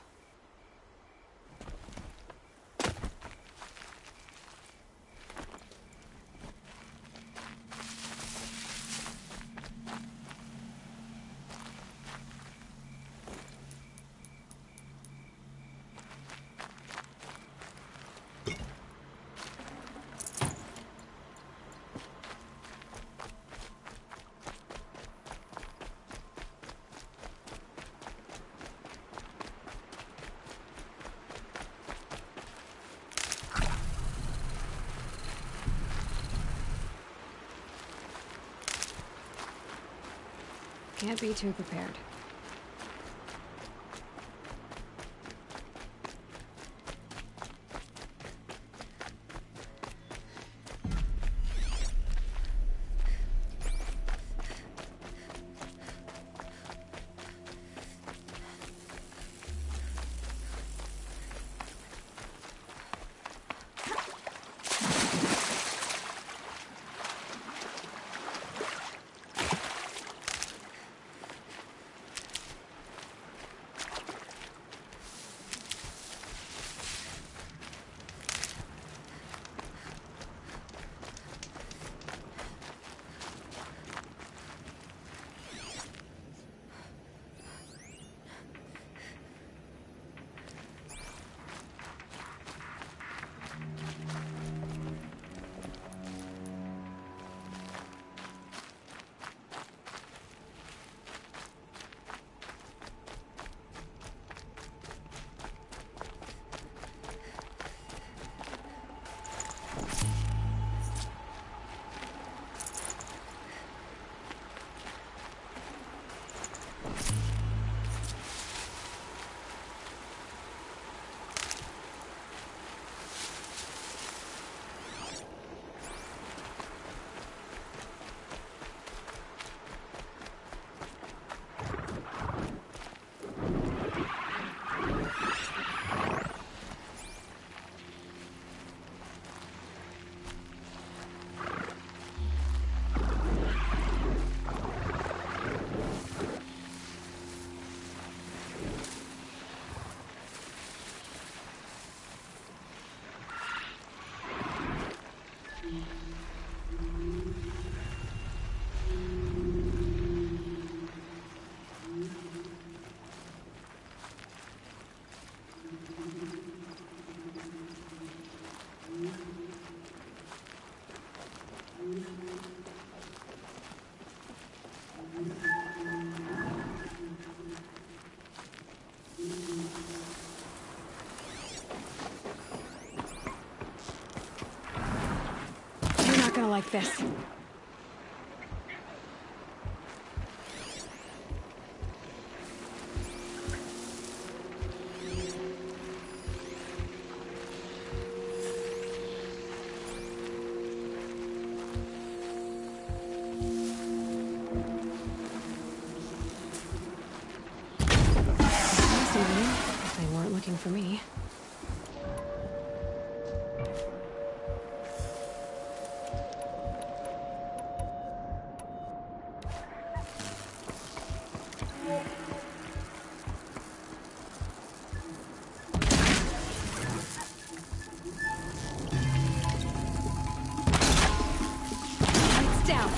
Can't be too prepared. You're not gonna like this. If they weren't looking for me. Lights down.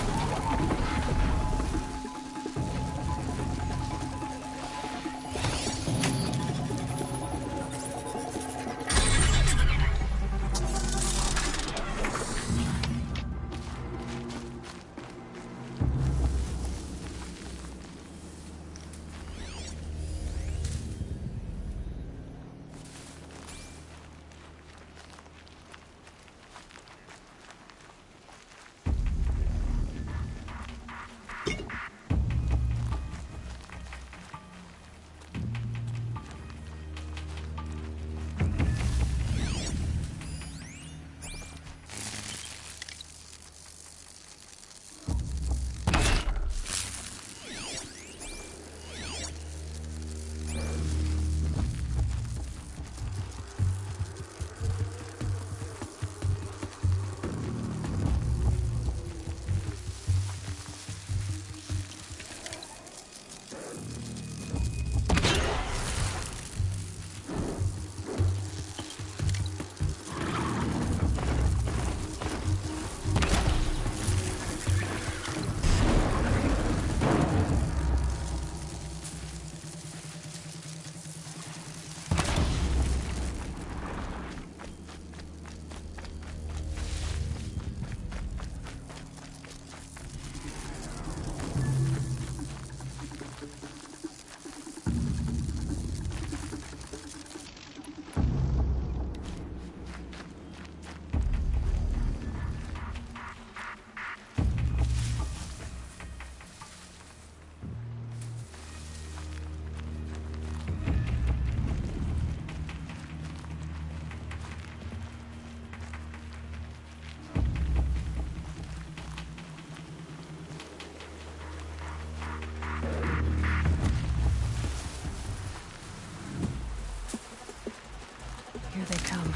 Here they come.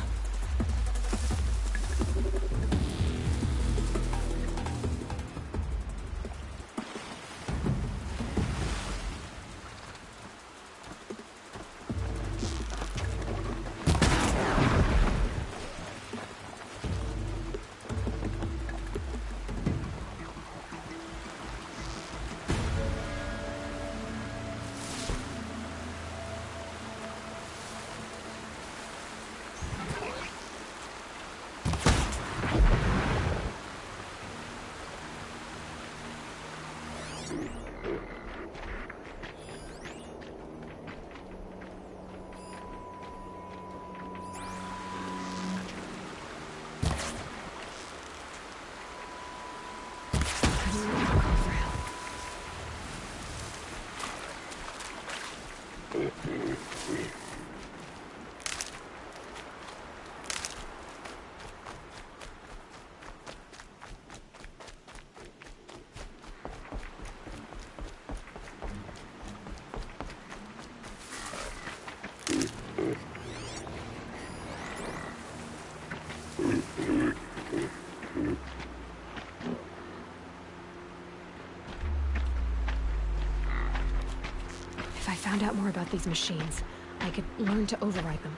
If I found out more about these machines, I could learn to override them.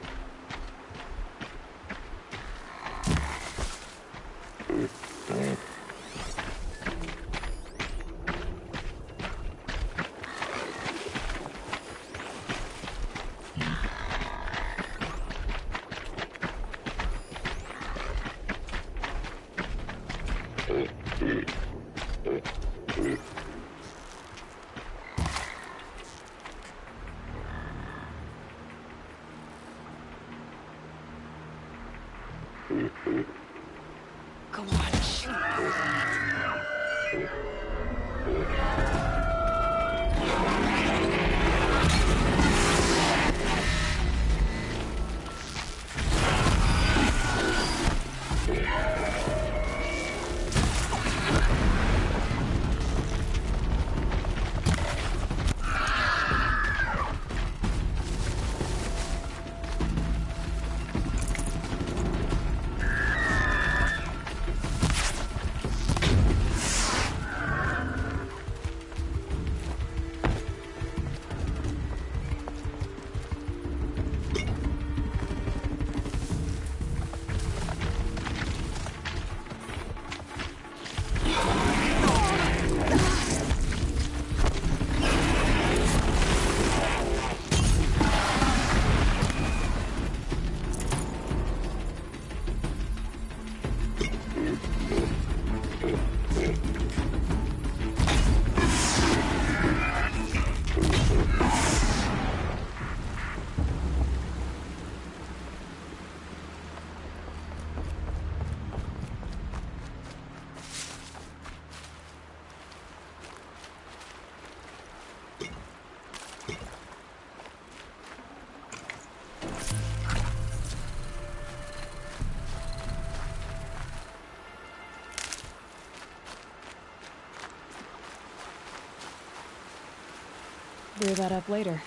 Brew that up later.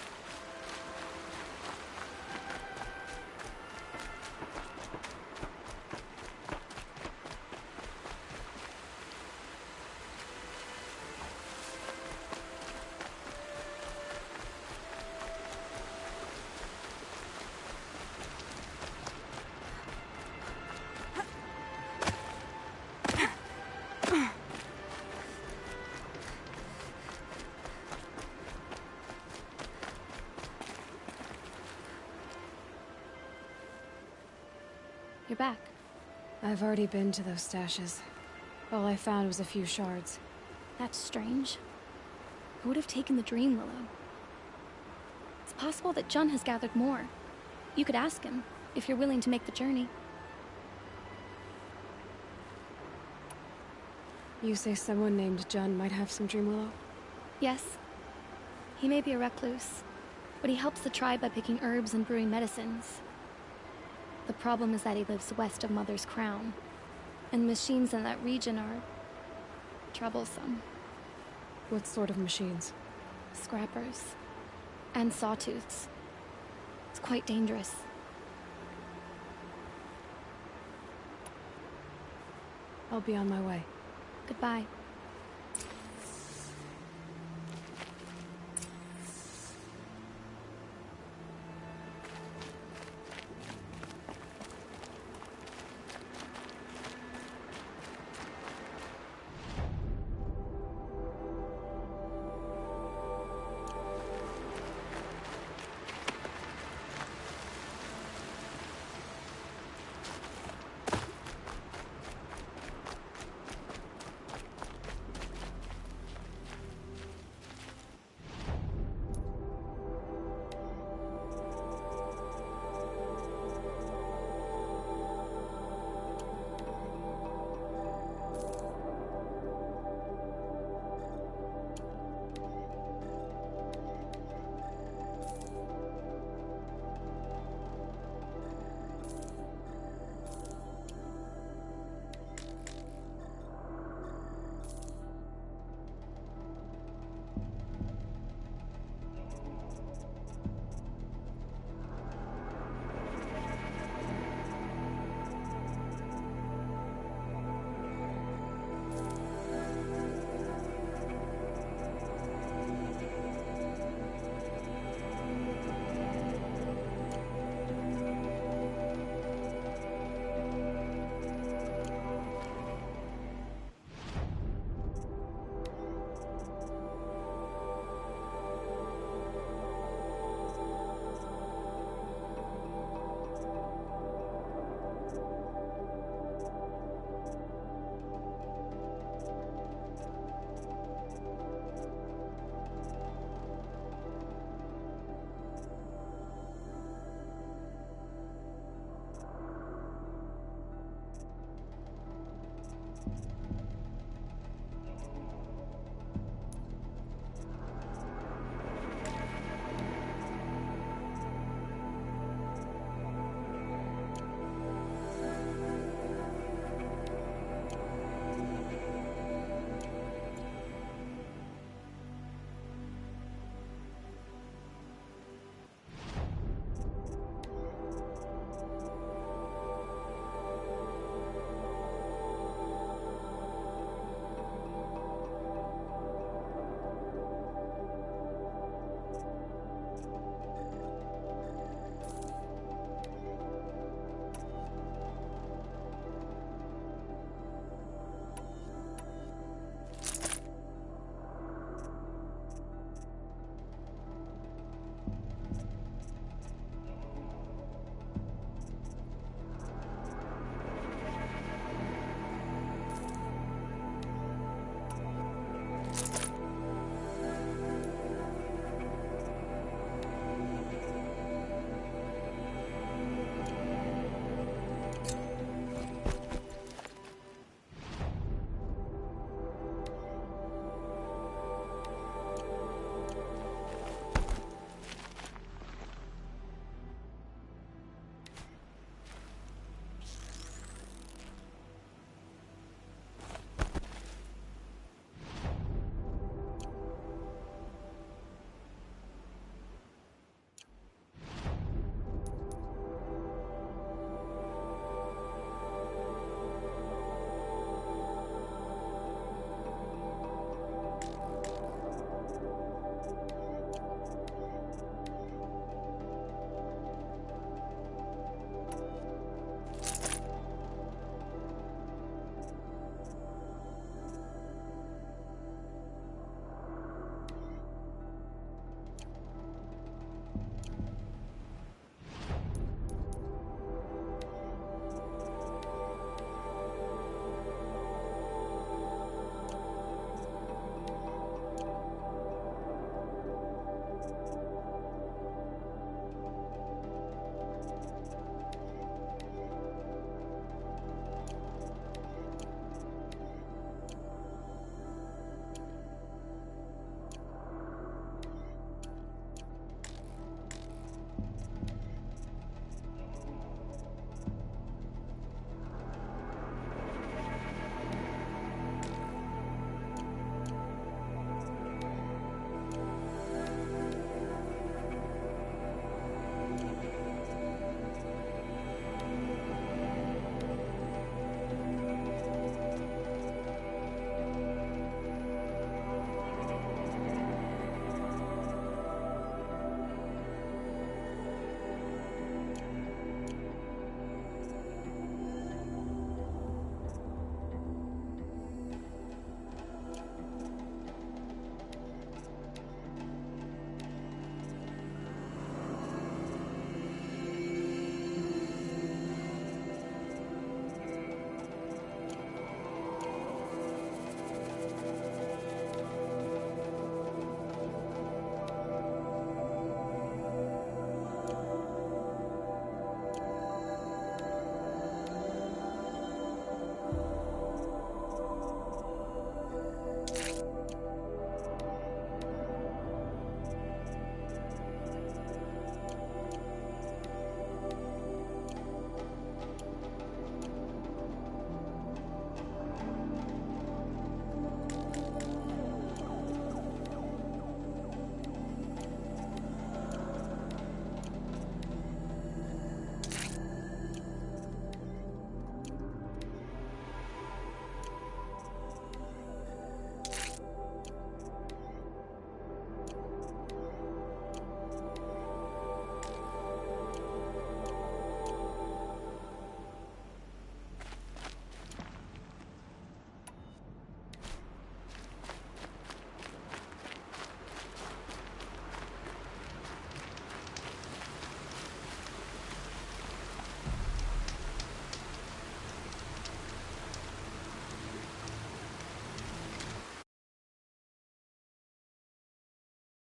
You're back. I've already been to those stashes. All I found was a few shards. That's strange. Who would have taken the Dream Willow? It's possible that Jun has gathered more. You could ask him, if you're willing to make the journey. You say someone named Jun might have some Dream Willow? Yes. He may be a recluse, but he helps the tribe by picking herbs and brewing medicines. The problem is that he lives west of Mother's Crown, and machines in that region are troublesome. What sort of machines? Scrappers. And sawtooths. It's quite dangerous. I'll be on my way. Goodbye.